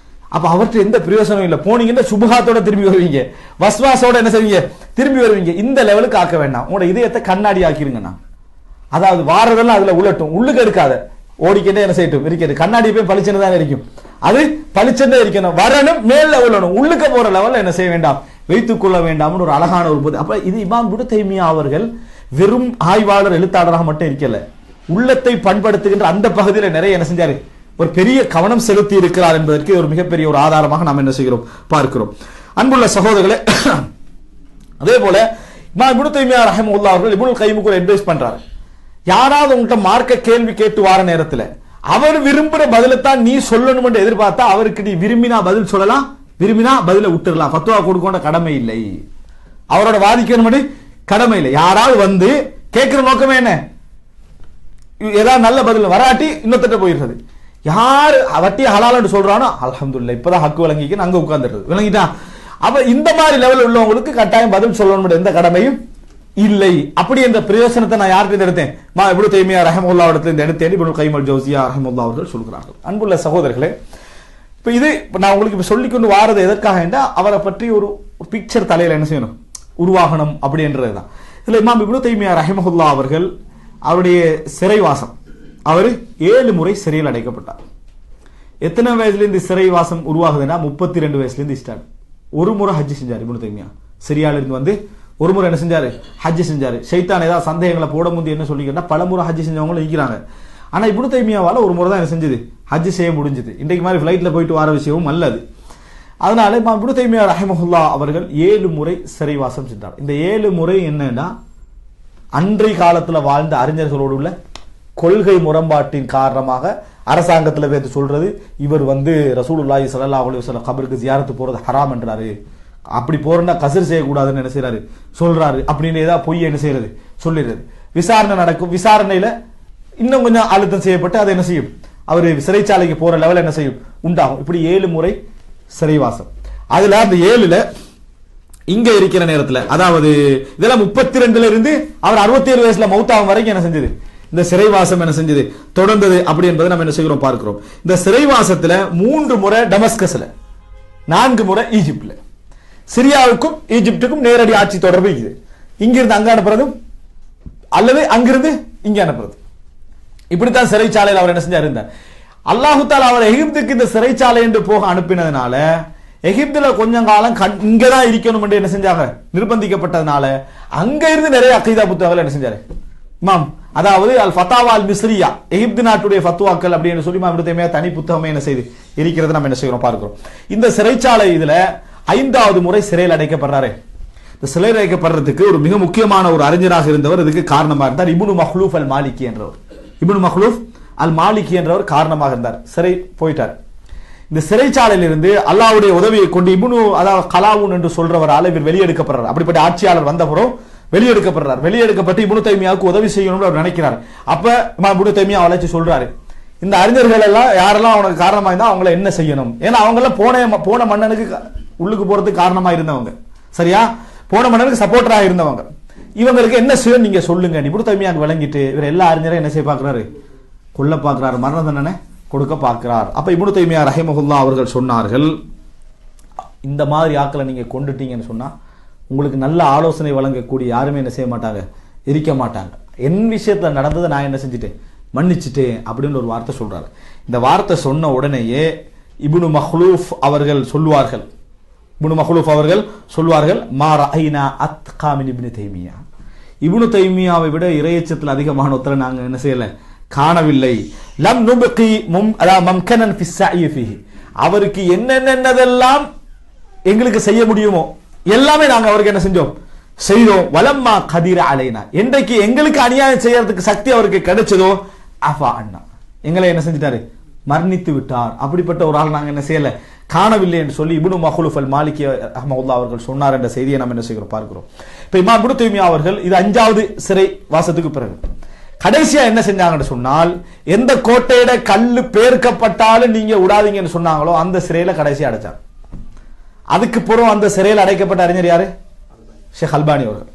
அப்ப அவர்கிட்ட எந்த பிரயோசனம் இல்லை, போனீங்கன்னா சுபஹாத்தோட திரும்பி வருவீங்க, வஸ்வாசோட என்ன செய்வீங்க திரும்பி வருவீங்க. இந்த லெவலுக்கு ஆக்க வேண்டாம், உங்களோட இதயத்தை கண்ணாடி ஆக்கிருங்கண்ணா. அதாவது வாரதெல்லாம் அதுல உள்ளட்டும், உள்ளுக்கு எடுக்காத, ஓடிக்கிட்டே என்ன செய்யட்டும் இருக்கிறது. கண்ணாடி போய் பளிச்சுன்னு தான் இருக்கும், அது பளிச்சுன்னு இருக்கணும், வரணும் மேல உள்ளணும், உள்ளுக்க போற லெவல்ல என்ன செய்ய வேண்டாம் வைத்துக் கொள்ள வேண்டாம்னு ஒரு அழகான ஒரு போது. அப்ப இது இமாம் இப்னு தைமியா அவர்கள் வெறும் ஆய்வாளர் எழுத்தாளராக மட்டும் இருக்கல, உள்ளத்தை பண்படுத்துகின்ற அந்த பகுதியில் நிறைய என்ன செஞ்சாரு, ஒரு பெரிய கவனம் செலுத்தி இருக்கிறார் என்பதற்கு ஒரு மிகப்பெரிய ஒரு ஆதாரமாக நாம் என்ன செய்கிறோம் பார்க்கிறோம். அன்புள்ள சகோதரர்களே, அதே போல இமாம் இப்னு தைமியா ரஹிமஹுல்லாஹ் அவர்கள் இப்னுல் கைமுக்கு ஒரு அட்வைஸ் பண்றாரு. யாராவது உங்கள்கிட்ட மார்க்க கேள்வி கேட்டு வார நேரத்தில் அவர் விரும்புற பதிலைத்தான் நீ சொல்லணும் என்று எதிர்பார்த்தா அவருக்கு நீ விரும்பினா பதில் சொல்லலாம், விரும்பினா பதில விட்டுறலாம். ஃபத்வா கொடுக்கோண்ட கடமை இல்லை, அவரோட வாதிக்கணும் கடமை இல்லை. யாராவது வந்து கேட்கிற நோக்கமே என்ன, ஏதாவது நல்ல பதில் வராட்டி இன்னொருத்த போயிடுறது. யாரு வட்டியை ஹலால்னு சொல்றானோ அல்ஹம்துலில்லாஹ் இப்பதான் ஹக்கு விளங்கிக்கு அங்க உட்கார்ந்துடுறது, விளங்கிட்டா? அப்ப இந்த மாதிரி லெவல் உள்ளவங்களுக்கு கட்டாயம் பதில் சொல்லணும் எந்த கடமையும் இல்லை. அப்படி என்ற பிரயோசனத்தை நான் யார்கிட்ட எடுத்தேன், இப்னு தைமியா ரஹ்மத்துல்லாஹி அலைஹி எடுத்தேன், இப்னுல் கைம் அல் ஜௌசியா ரஹ்மத்துல்லாஹி அவர்கள் சொல்கிறார்கள். அன்புள்ள சகோதரர்களே, இப்ப இது நான் உங்களுக்கு இப்ப சொல்லிக்கொண்டு வாரது எதற்காக என்றால் அவரை பற்றி ஒரு பிக்சர் தலையில என்ன செய்யணும், உருவாகணும் அப்படின்றதுதான். இதுல இமாம் இப்னு தைமியா ரஹ்மத்துல்லாஹி அவர்கள் அவருடைய சிறைவாசம், அவர் 7 முறை சிறையில் அடைக்கப்பட்டார். எத்தனை வயசுல இருந்து சிறைவாசம் உருவாகுதுன்னா 32 வயசுல இருந்து ஸ்டார்ட். ஒரு முறை ஹஜ் செஞ்சார் இப்னு தைமியா, சிரியால இருந்து வந்து ஒரு முறை என்ன செஞ்சாரு, ஹஜ் செஞ்சாரு. ஷைத்தான் ஏதாவது சந்தேகங்களை போட முந்தி என்ன சொல்லிக்கிட்டா பல முறை ஹஜ் செஞ்சவங்களும் இருக்கிறாங்க. ஆனா இப்னு தைமியாவால ஒரு முறை தான் என்ன செஞ்சது, ஹஜ் செய்ய முடிஞ்சது. இன்றைக்கு மாதிரி ஃபிளைட்ல போயிட்டு வர விஷயமும் அல்லது. அதனால இப்னு தைமியா ரஹ்மத்துல்லாஹி அவர்கள் 7 முறை சிறைவாசம் சென்றார். இந்த 7 முறை என்னன்னா அன்றைய காலத்துல வாழ்ந்த அறிஞர்களோடு உள்ள கொள்கை முரண்பாட்டின் காரணமாக அரசாங்கத்துல பேத்து சொல்றது, இவர் வந்து ரசூலுல்லாஹி ஸல்லல்லாஹு அலைஹி வஸல்லம் கபருக்கு ஜியாரத்து போறது ஹராம் என்றாரு, அப்படி போறா கசர் செய்யக்கூடாதுன்னு என்ன செய்யறாரு சொல்றாரு அப்படின்னு ஏதாவது பொய் என்ன செய்யறது சொல்லிடுறது. விசாரணை நடக்கும், விசாரணையில இன்னும் கொஞ்சம் அழுத்தம் செய்யப்பட்டு அதை என்ன செய்யும், அவரு சிறைச்சாலைக்கு போற லெவல் என்ன செய்யும் உண்டாகும். இப்படி 7 முறை சிறைவாசம். அதுல அந்த 7ல இங்க இருக்கிற நேரத்துல, அதாவது இதெல்லாம் 32ல இருந்து அவர் 67 வயசுல மௌத்தாகும் வரைக்கும் என்ன செஞ்சது, இந்த சிறைவாசம் என்ன செஞ்சது தொடர்ந்தது. அப்படி என்பதை நம்ம என்ன செய்கிறோம் பார்க்கிறோம். இந்த சிறைவாசத்துல 3 முறை டமஸ்கஸ்ல, 4 முறை ஈஜிப்ட்ல. சிரியாவுக்கும் ஈஜிப்டுக்கும் நேரடி ஆட்சி தொடர்பு இருக்குது. இங்கிருந்து அங்க அனுப்புறதும் அல்லது அங்கிருந்து இங்க அனுப்புறது, இப்படித்தான் சிறைச்சாலையில் அவர் என்ன செஞ்சார் இருந்தார். அல்லாஹு தஆலா அவர் எகிப்துக்கு இந்த சிறைச்சாலை என்று போக அனுப்பினதுனால எகிப்துல கொஞ்சம் காலம் இங்கதான் இருக்கணும் என்று என்ன செஞ்சாங்க நிர்பந்திக்கப்பட்டதுனால அங்க இருந்து நிறைய அகீதா புத்தகங்கள் என்ன செஞ்சாரு இமாம், அதாவது அல் ஃபதாவா அல் மிஸ்ரியா, எகிப்து நாட்டுடைய ஃபத்வாக்கள் அப்படின்னு சொல்லி இப்னு தைமியா தனி புத்தகமே என்ன செய்து இருக்கிறது நம்ம என்ன செய்யறோம் பார்க்கிறோம். இந்த சிறைச்சாலை இதுல 5வது முறை சிறையில் அடைக்கப்படுறாரு. இந்த சிறையில் அடைக்கப்படுறதுக்கு ஒரு மிக முக்கியமான ஒரு அறிஞராக இருந்தவர் இதுக்கு காரணமாக இருந்தார். இப்னு மஹ்லூஃப் அல் மாலிகி என்றவர், இப்னு மஹ்லூஃப் அல் மாலிகி என்றவர் காரணமாக இருந்தார். சிறை போயிட்டார். இந்த சிறைச்சாலையில் இருந்து அல்லாஹ்வுடைய உதவியை கொண்டு இப்னு அதாவது கலாவுன் என்று சொல்றவரால் இவர் வெளியெடுக்கப்படுறார். அப்படிப்பட்ட ஆட்சியாளர் வந்தபுறம் வெளியெடுக்கப்படுறார். வெளியெடுக்கப்பட்டு இப்னு தைமியாவுக்கு உதவி செய்யணும்னு அவர் நினைக்கிறார். அப்ப இப்னு தைமியா அழைச்சு சொல்றாரு, இந்த அறிஞர்கள் எல்லாம் யாரெல்லாம் அவனுக்கு காரணமா இருந்தா அவங்கள என்ன செய்யணும், ஏன்னா அவங்க எல்லாம் போன மன்னனுக்கு உள்ளுக்கு போறதுக்கு காரணமா இருந்தவங்க, சரியா, போன மன்னனுக்கு சப்போர்ட்டரா இருந்தவங்க, இவங்களுக்கு என்ன செய்யணும் நீங்க சொல்லுங்க. இப்னு தைமியாக்கு விளங்கிட்டு இவர் எல்லா அறிஞரையும் என்ன செய்ய பாக்குறாரு, கொல்ல பாக்குறாரு, மரண தண்டனை கொடுக்க பார்க்கிறார். அப்ப இப்னு தைமியா ரஹிமஹுல்லாஹ் அவர்கள் சொன்னார்கள், இந்த மாதிரி ஆக்களை நீங்க கொண்டுட்டீங்கன்னு சொன்னா உங்களுக்கு நல்ல ஆலோசனை வழங்கக்கூடிய யாருமே என்ன செய்ய மாட்டாங்க, இருக்க மாட்டாங்க. என் விஷயத்துல நடந்ததை நான் என்ன செஞ்சுட்டேன், மன்னிச்சுட்டேன் அப்படின்னு ஒரு வார்த்தை சொல்றாரு. இந்த வார்த்தை சொன்ன உடனேயே இப்னு மஹ்லூஃப் அவர்கள் சொல்லுவார்கள், இப்னு மஹ்லூஃப் அவர்கள் சொல்வார்கள், மா ரஅய்னா அத்கா மின் இப்னு தைமியா, இப்னு தைமியாவை விட இறையச்சத்தில் அதிகமான ஒருத்தரை நாங்க என்ன செய்யல காணவில்லை. லம் நுபகி மம்கனன் ஃபி ஸஅய் ஃபீஹி, அவருக்கு என்னென்னதெல்லாம் எங்களுக்கு செய்ய முடியுமோ எல்லாமே நாங்க அவருக்கு என்ன செஞ்சோம் செய்தோம். வலம்மா கதிர அலைனா, என்றைக்கு எங்களுக்கு அநியாயம் செய்யறதுக்கு சக்தி அவருக்கு கிடைச்சதோ அஃபா அண்ணா, எங்களை என்ன செஞ்சிட்டாரு, மரணித்து விட்டார். அப்படிப்பட்ட ஒரு ஆள் நாங்க என்ன செய்யல காணவில்லை என்று சொல்லி இப்னு மஹ்லூஃப் அல் மாலிகி ரஹ்மத்துல்லாஹி அவர்கள் சொன்னார் என்ற செய்தியை நம்ம என்ன செய்கிறோம் பார்க்கிறோம். இப்ப இமாம் இப்னு தைமியா அவர்கள் இது 5வது சிறை வாசத்துக்கு பிறகு கடைசியா என்ன செஞ்சாங்கன்னு சொன்னால், எந்த கோட்டையிட கல்லு பேர்க்கப்பட்டாலும் நீங்க விடாதீங்கன்னு சொன்னாங்களோ அந்த சிறையில கடைசியா அடைச்சாங்க. அதுக்கு பிறகு அந்த சிறையில் அடைக்கப்பட்ட அறிஞர் யாரு, ஷேக் அல்பானி அவர்கள்.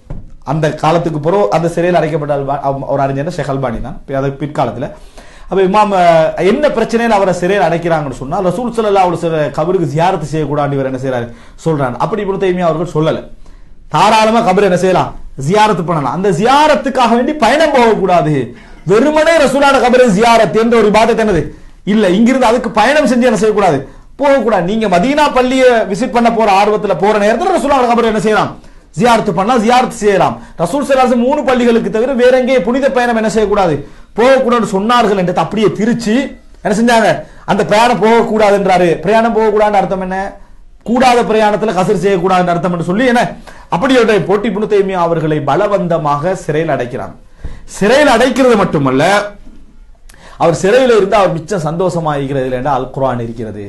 அந்த காலத்துக்கு பிறகு அந்த சிறையில் அடைக்கப்பட்ட ஒரு அறிஞர் ஷேக் அல்பானி தான். அது பிற்காலத்தில் அப்ப இமாம் என்ன பிரச்சனையில் அவரை சிறையில் அடைக்கிறாங்கன்னு சொன்னா, ரசூல் ஸல்லல்லாஹு அலைஹி வஸல்லம் கபருக்கு ஜியாரத் செய்யக்கூடாது இவர் என்ன செய்யறாரு சொல்றாங்க. அப்படி இப்னு தைமியா அவர்கள் சொல்லல, தாராளமா கபர் என்ன செய்யலாம், ஜியாரத் பண்ணலாம். அந்த ஜியாரத்துக்காக வேண்டி பயணம் போகக்கூடாது, வெறுமனே ரசூலான கபரை ஜியாரத் என்ற ஒரு இபாதத் என்னது இல்ல, இங்கிருந்து அதுக்கு பயணம் செஞ்சு என்ன செய்யக்கூடாது, போகக்கூடாது. நீங்க மதீனா பள்ளியை விசிட் பண்ண போற ஆர்வத்துல போற நேரத்தில் ரசூலுல்லாஹி கபரை என்ன செய்யலாம், ஜியாரத் பண்ணலாம், ஜியாரத் செய்யலாம். ரசூல் ஸல்லல்லாஹு அலைஹி வஸல்லம் 3 பள்ளிகளுக்கு தவிர வேற எங்கே புனித பயணம் என்ன செய்யக்கூடாது, போகக்கூடாது சொன்னார்கள் என்று அப்படியே திருச்சி என்ன செஞ்சாங்க, அந்த பிரயாணம் போகக்கூடாது என்றாரு. பிரயாணம் போகக்கூடாதுன்னு அர்த்தம் என்ன, கூடாத பிரயாணத்துல கசர் செய்யக்கூடாதுன்னு அர்த்தம் என்று சொல்லி என்ன அப்படியே போட்டி இப்னு தைமியா அவர்களை பலவந்தமாக சிறையில் அடைக்கிறாங்க. சிறையில் அடைக்கிறது மட்டுமல்ல, அவர் சிறையில் இருந்து அவர் மிச்சம் சந்தோஷமாகிறது இல்லைன்னா அல் குர்ஆன் இருக்கிறது,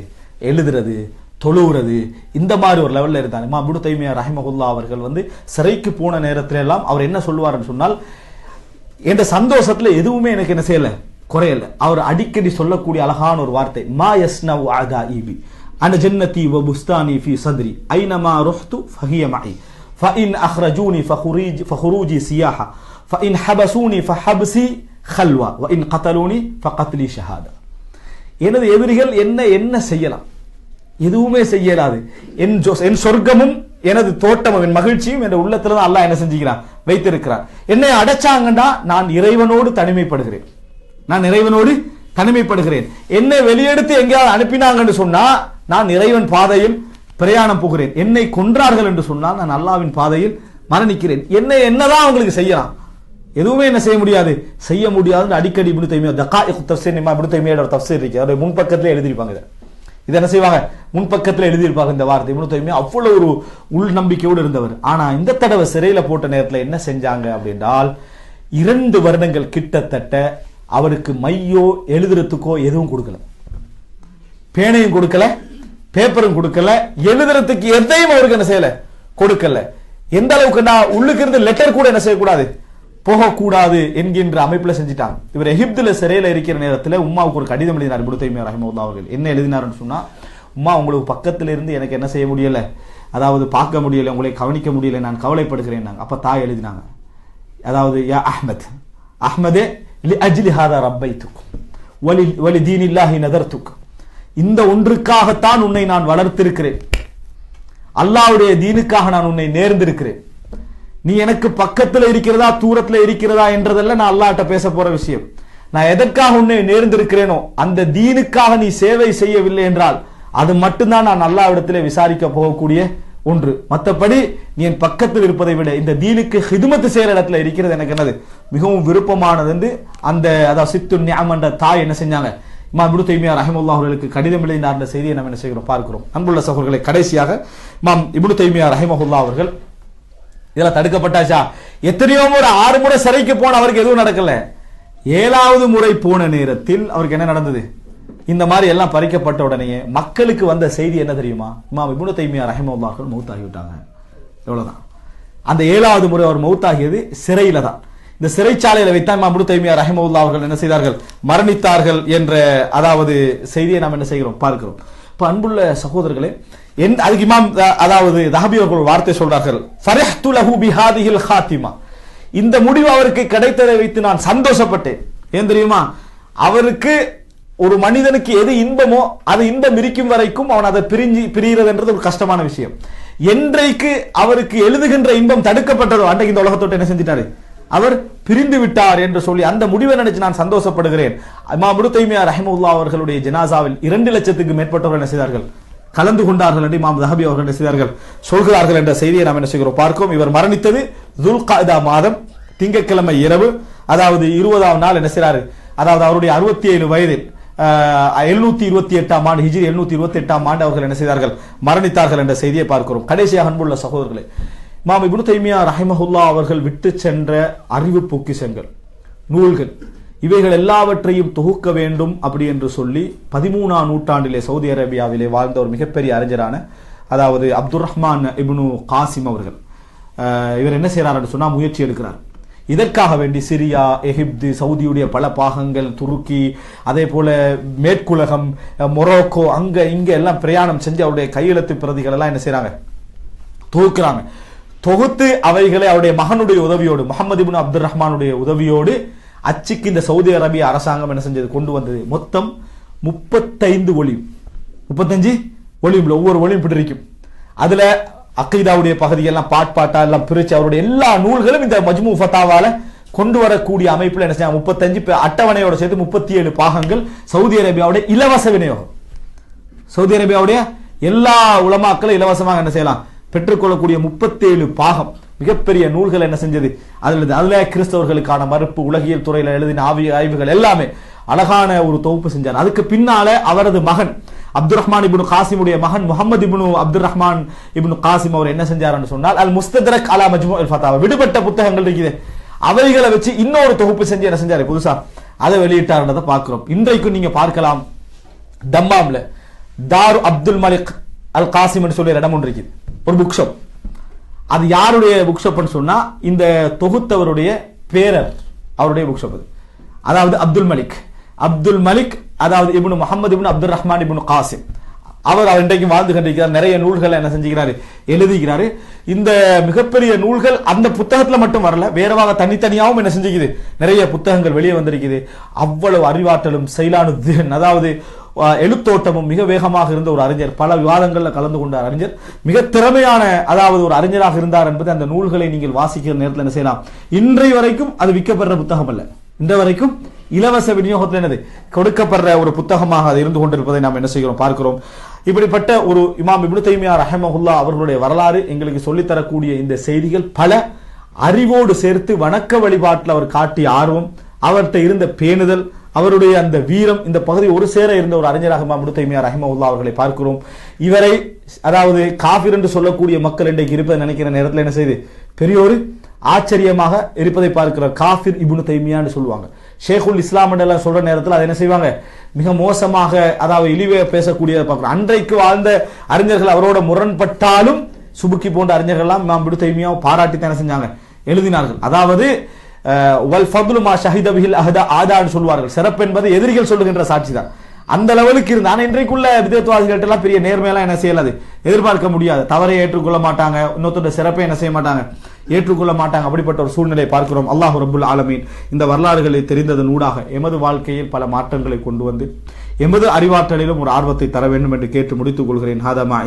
எழுதுறது, தொழுகிறது, இந்த மாதிரி ஒரு லெவல்ல இருந்தாங்க. இமாம் இப்னு தைமியா ரஹிமஹுல்லாஹ் அவர்கள் சிறைக்கு போன நேரத்துல எல்லாம் அவர் என்ன சொல்வார்னு சொன்னால், என்ற சந்தோஷத்துல எதுவுமே எனக்கு என்ன செய்யல, குறையல. அவர் அடிக்கடி சொல்லக்கூடிய அழகான ஒரு வார்த்தை, மா யஸ்னவு அதாஇபி அன ஜன்னதி வ புஸ்தானி ஃபீ சத்ரி ஐனமா ருஹ்து ஃபஹிய மஇ ஃபஇன் அக்ரஜூனி ஃபஹுரூஜி சியாஹா ஃபஇன் ஹபஸூனி ஃபஹப்ஸி ஹல்வா வ இன் கதலூனி ஃபகத்லி ஷஹாதா. எனது எதிரிகள் என்ன செய்யலாம், எதுவுமே செய்யலாது. என் சொர்க்கமும் எனது தோட்டமும் என் மகிழ்ச்சியும் என் உள்ளத்துல தான் அல்லாஹ் என்ன செஞ்சுக்கிறான், வைத்திருக்கிறார். என்னை அடைச்சாங்கன்னா நான் இறைவனோடு தனிமைப்படுகிறேன், நான் இறைவனோடு தனிமைப்படுகிறேன். என்னை வெளியெடுத்து எங்கேயாவது அனுப்பினாங்கன்னு சொன்னா நான் இறைவன் பாதையில் பிரயாணம் போகிறேன். என்னை கொன்றார்கள் என்று சொன்னால் நான் அல்லாஹ்வின் பாதையில் மரணிக்கிறேன். என்னதான் அவங்களுக்கு செய்யலாம், எதுவுமே என்ன செய்ய முடியாது, செய்ய முடியாது. அடிக்கடி இப்னு தைமியா தகாயிக் தஃப்ஸீர் இப்னு தைமியாவோட தஃப்ஸீர் இருக்கு, அதோட முன்பக்கத்திலே எழுதியிருப்பாங்க. இதை என்ன செய்வாங்க, முன்பக்கத்தில் எழுதியிருப்பாங்க இந்த வார்த்தை. இப்னு தைமியா அவ்வளவு ஒரு உள் நம்பிக்கையோடு இருந்தவர். ஆனா இந்த தடவை சிறையில போட்ட நேரத்தில் என்ன செஞ்சாங்க அப்படின்றால், 2 வருடங்கள் கிட்டத்தட்ட அவருக்கு மையோ எழுதுறதுக்கோ எதுவும் கொடுக்கல, பேனையும் கொடுக்கல, பேப்பரும் கொடுக்கல, எழுதுறதுக்கு எதையும் அவருக்கு என்ன செய்யல, கொடுக்கல. எந்த அளவுக்கு நான் உள்ளுக்கு இருந்து லெட்டர் கூட என்ன செய்யக்கூடாது, போகக்கூடாது என்கின்ற அமைப்புல செஞ்சுட்டாங்க. இவர் எகிப்துல சிறையில இருக்கிற நேரத்தில் உம்மாவுக்கு ஒரு கடிதம் எழுதினார் இப்னு தைமியா ரஹிமஹுல்லாஹ் அவர்கள். என்ன எழுதினார்னு சொன்னா, உம்மா உங்களுக்கு பக்கத்துல இருந்து எனக்கு என்ன செய்ய முடியல, அதாவது பார்க்க முடியல, உங்களை கவனிக்க முடியல, நான் கவலைப்படுகிறேன். அப்ப தாய் எழுதினாங்க, அதாவது யா அஹ்மத், அஹ்மதே லி அஜ்லி ஹாதா ரப்பைதுக் வலி தீனில்லாஹி நதர்துக், இந்த ஒன்றுக்காகத்தான் உன்னை நான் வளர்த்திருக்கிறேன், அல்லாஹ்வுடைய தீனுக்காக நான் உன்னை நேர்ந்திருக்கிறேன். நீ எனக்கு பக்கத்துல இருக்கிறதா தூரத்துல இருக்கிறதா என்றதெல்லாம் நான் அல்லாஹ்ட்ட பேச போற விஷயம். நான் எதற்காக உன்னை நேர்ந்திருக்கிறேனோ அந்த தீனுக்காக நீ சேவை செய்யவில்லை என்றால் அது மட்டும்தான் நான் அல்லாஹ்விடத்திலே விசாரிக்க போகக்கூடிய ஒன்று. மற்றபடி நீ என் பக்கத்தில் இருப்பதை விட இந்த தீனுக்கு ஹிதுமத்து செய்யற இடத்துல இருக்கிறது எனக்கு என்னது மிகவும் விருப்பமானது என்று அந்த அதாவது சித்து நியாம் என்ற தாய் என்ன செஞ்சாங்க, இமாம் இப்னு தைமியா ரஹிமஹுல்லாஹ் அவர்களுக்கு கடிதம் எழுதினார் என்ற செய்தியை நம்ம என்ன செய்கிறோம் பார்க்கிறோம். அன்புள்ள சகோதரர்களை, கடைசியாக இமாம் இப்னு தைமியா ரஹிமஹுல்லாஹ் அவர்கள் இதெல்லாம் தடுக்கப்பட்டாச்சா, எத்தனையோ முறை 6 முறை சிறைக்கு போன அவருக்கு எதுவும் நடக்கல. 7வது முறை போன நேரத்தில் அவருக்கு என்ன நடந்தது, இந்த மாதிரி எல்லாம் பறிக்கப்பட்ட உடனே மக்களுக்கு வந்த செய்தி என்ன தெரியுமா, இமாம் இப்னு தைமியா ரஹிமஹுல்லாஹ் அவர்கள் மௌத்தாகி விட்டாங்க. எவ்வளவுதான். அந்த 7வது முறை அவர் மௌத்தாகியது சிறையில தான். இந்த சிறைச்சாலையில வைத்தான் இமாம் இப்னு தைமியா ரஹிமஹுல்லாஹ் அவர்கள் என்ன செய்தார்கள், மரணித்தார்கள் என்ற அதாவது செய்தியை நாம் என்ன செய்கிறோம் பார்க்கிறோம். இப்ப அன்புள்ள சகோதரர்களே, அதுக்கு இமாம் அதாவது தஹபி அவர்கள் வார்த்தை சொல்றார்கள், ஃபரஹ்து லஹு பிஹாதிஹில் ஹாத்திமா, இந்த முடிவு அவருக்கு கிடைத்ததை வைத்து நான் சந்தோஷப்பட்டேன். ஏன் தெரியுமா, அவருக்கு ஒரு மனிதனுக்கு எது இன்பமோ அது இன்பம் இருக்கும் வரைக்கும் அவன் அதை பிரிகிறதுன்றது ஒரு கஷ்டமான விஷயம். என்றைக்கு அவருக்கு எழுதுகின்ற இன்பம் தடுக்கப்பட்டதோ அன்றைக்கு இந்த உலகத்தோடு என்ன செஞ்சிட்டாரு, அவர் பிரிந்து விட்டார் என்று சொல்லி அந்த முடிவை நினைச்சு நான் சந்தோஷப்படுகிறேன். இமாம் இப்னு தைமியா ரஹிமஹுல்லாஹ் அவர்களுடைய ஜனாசாவில் 2 லட்சத்துக்கு மேற்பட்டவர்கள் என்ன செய்தார்கள், கலந்து கொண்டார்கள் என்று இமாம் தஹபி அவர்கள் என்ன செய்தார்கள், சொல்கிறார்கள் என்ற செய்தியை நாம் என்ன செய்கிறோம் பார்க்கிறோம். இவர் மரணித்தது துல்காதா மாதம் திங்கட்கிழமை இரவு, அதாவது 20ஆம் நாள் என்ன செய்றாரு, அதாவது அவருடைய 67 வயதில் 728ஆம் ஆண்டு ஹிஜ்ரி 728ஆம் ஆண்டு அவர்கள் என்ன செய்தார்கள், மரணித்தார்கள் என்ற செய்தியை பார்க்கிறோம். கடைசியாக அன்புள்ள சகோதரர்களே, இமாம் இப்னு தைமியா ரஹிமஹுல்லாஹ் அவர்கள் விட்டு சென்ற அறிவு பொக்கிஷங்கள், நூல்கள், இவைகள் எல்லாவற்றையும் தொகுக்க வேண்டும் அப்படி என்று சொல்லி 13ஆம் நூற்றாண்டிலே சவுதி அரேபியாவிலே வாழ்ந்த ஒரு மிகப்பெரிய அறிஞரான அதாவது அப்துர் ரஹ்மான் இப்னு காசிம் அவர்கள் இவர் என்ன செய்யறார் என்று சொன்னா முயற்சி எடுக்கிறார். இதற்காக வேண்டி சிரியா, எகிப்து, சவுதியுடைய பல பாகங்கள், துருக்கி, அதே போல மேற்குலகம், மொரோக்கோ, அங்க இங்க எல்லாம் பிரயாணம் செஞ்சு அவருடைய கையெழுத்து பிரதிகள் எல்லாம் என்ன செய்யறாங்க, தொகுக்கிறாங்க. தொகுத்து அவைகளை அவருடைய மகனுடைய உதவியோடு, முஹம்மது இப்னு அப்துர் ரஹ்மானுடைய உதவியோடு அச்சுக்கு இந்த சவுதி அரேபிய அரசாங்கம் என்ன செஞ்சது, கொண்டு வந்தது. மொத்தம் 35 ஒலியும், 35 ஒலியும், ஒவ்வொரு ஒலியும் பிடிக்கும். அதுல அக்கீதாவுடைய பகுதியெல்லாம் பாட்டா எல்லாம் பிரிச்சு அவருடைய எல்லா நூல்களும் இந்த மஜ்மு ஃபதாவால கொண்டு வரக்கூடிய அமைப்புல என்ன செய்ய 35 அட்டவணையோட சேர்த்து 37 பாகங்கள் சவுதி அரேபியாவுடைய இலவச விநியோகம். சவுதி அரேபியாவுடைய எல்லா உலமாக்களும் இலவசமாக என்ன செய்யலாம், பெற்றுக்கொள்ளக்கூடிய 37 பாகம் மிகப்பெரிய நூல்கள் என்ன செஞ்சது. அதுல கிறிஸ்தவர்களுக்கான மறுப்பு, உலகியல் துறையில எழுதின ஆய்வுகள் எல்லாமே அழகான ஒரு தொகுப்பு செஞ்சார். அதுக்கு பின்னால அவரது மகன் அப்துர் ரஹ்மான் இப்னு காசிமுடைய மகன் முஹம்மது இப்னு அப்துர் ரஹ்மான் இப்னு காசிம் அவர் என்ன செஞ்சார்னு சொன்னால், அல் முஸ்தத்ரக் அலா மஜ்மு அல் ஃபதாவா, விடுபட்ட புத்தகங்கள் இருக்குது, அவைகளை வச்சு இன்னொரு தொகுப்பு செஞ்சு என்ன செஞ்சாரு, புதுசா அதை வெளியிட்டார்ன்றதை பார்க்கிறோம். இன்றைக்கும் நீங்க பார்க்கலாம், தம்மாம்ல தாரு அப்துல் மலிக் அல் காசிம் சொல்லி இடம் ஒன்று இருக்குது, ஒரு புக் ஷாப். அது யாருடைய புக் ஷாப்னு சொன்னா இந்த தொகுத்தவருடைய பேரர், அவருடைய புக் ஷாப். அதாவது அப்துல் மலிக் அதாவது இப்னு முஹம்மது இப்னு அப்துல் ரஹ்மான் இப்னு காசிம். அவர் இன்றைக்கு வாழ்ந்து கொண்டிருக்கிறார். நிறைய நூல்களை என்ன செஞ்சுக்கிறாரு, எழுதிக்கிறாரு. இந்த மிகப்பெரிய நூல்கள் அந்த புத்தகத்துல மட்டும் வரல, வேறவாக தனித்தனியாகவும் என்ன செஞ்சுக்குது, நிறைய புத்தகங்கள் வெளியே வந்திருக்குது. அவ்வளவு அறிவாற்றலும் செயலானு, அதாவது எழுத்தோட்டமும் மிக வேகமாக இருந்த ஒரு அறிஞர், பல விவாதங்கள்ல கலந்து கொண்ட அறிஞர், மிக திறமையான அதாவது ஒரு அறிஞராக இருந்தார் என்பது அந்த நூல்களை நீங்கள் வாசிக்கிற நேரத்தில் என்ன செய்யலாம். இன்றைய வரைக்கும் அது விற்கப்படுற புத்தகம் அல்ல, இன்ற வரைக்கும் இலவச விநியோகத்தில் என்னது கொடுக்கப்படுற ஒரு புத்தகமாக அது இருந்து கொண்டிருப்பதை நாம் என்ன செய்கிறோம், பார்க்கிறோம். இப்படிப்பட்ட ஒரு இமாம் இப்னு தைமியா ரஹிமஹுல்லாஹ் அவர்களுடைய வரலாறு எங்களுக்கு சொல்லித்தரக்கூடிய இந்த செய்திகள் பல. அறிவோடு சேர்த்து வணக்க வழிபாட்டில் அவர் காட்டிய ஆர்வம், அவர்கிட்ட இருந்த பேணுதல், அவருடைய அந்த வீரம், இந்த பகுதி ஒரு சேர இருந்த ஒரு அறிஞராக இமாம் இப்னு தைமியா ரஹிமஹுல்லாஹ் அவர்களை பார்க்கிறோம். இவரை அதாவது காஃபிர் என்று சொல்லக்கூடிய மக்கள் இன்றைக்கு இருப்பதை நினைக்கிற நேரத்தில் என்ன செய்து பெரிய ஒரு ஆச்சரியமாக இருப்பதை பார்க்கிறார். காஃபிர் இப்னு தைமியான்னு சொல்லுவாங்க. ஷேகுல் இஸ்லாம் எல்லாம் சொல்ற நேரத்தில் அதை என்ன செய்வாங்க, மிக மோசமாக அதாவது இழிவே பேசக்கூடியதை பார்க்கிறோம். அன்றைக்கு வாழ்ந்த அறிஞர்கள் அவரோட முரண்பட்டாலும் சுபுக்கி போன்ற அறிஞர்கள் எல்லாம் இமாம் இப்னு தைமியாவை பாராட்டி என்ன செஞ்சாங்க, எழுதினார்கள். அதாவது வல் ஃபத்லு மா ஷஹித பிஹில் அஹதா ஆதான்னு சொல்வார்கள். சிறப்பு என்பது எதிரிகள் சொல்லுகின்ற சாட்சி தான். அந்த லெவலுக்கு இருந்து ஆனா இன்றைக்குள்ள விதத்துவாதிகள்ட்ட எல்லாம் பெரிய நேர்மையெல்லாம் என்ன செய்யலாது, எதிர்பார்க்க முடியாது. தவறை ஏற்றுக்கொள்ள மாட்டாங்க, இன்னொருத்தோட சிறப்பை என்ன செய்ய மாட்டாங்க, ஏற்றுக்கொள்ள மாட்டாங்க. அப்படிப்பட்ட ஒரு சூழ்நிலையை பார்க்கிறோம். அல்லாஹ் ரப்புல் ஆலமீன் இந்த வரலாறுகளை தெரிந்ததன் ஊடாக எமது வாழ்க்கையில் பல மாற்றங்களை கொண்டு வந்து எமது அறிவாற்றலிலும் ஒரு ஆர்வத்தை தர வேண்டும் என்று கேட்டு முடித்துக் கொள்கிறேன். ஹாதமா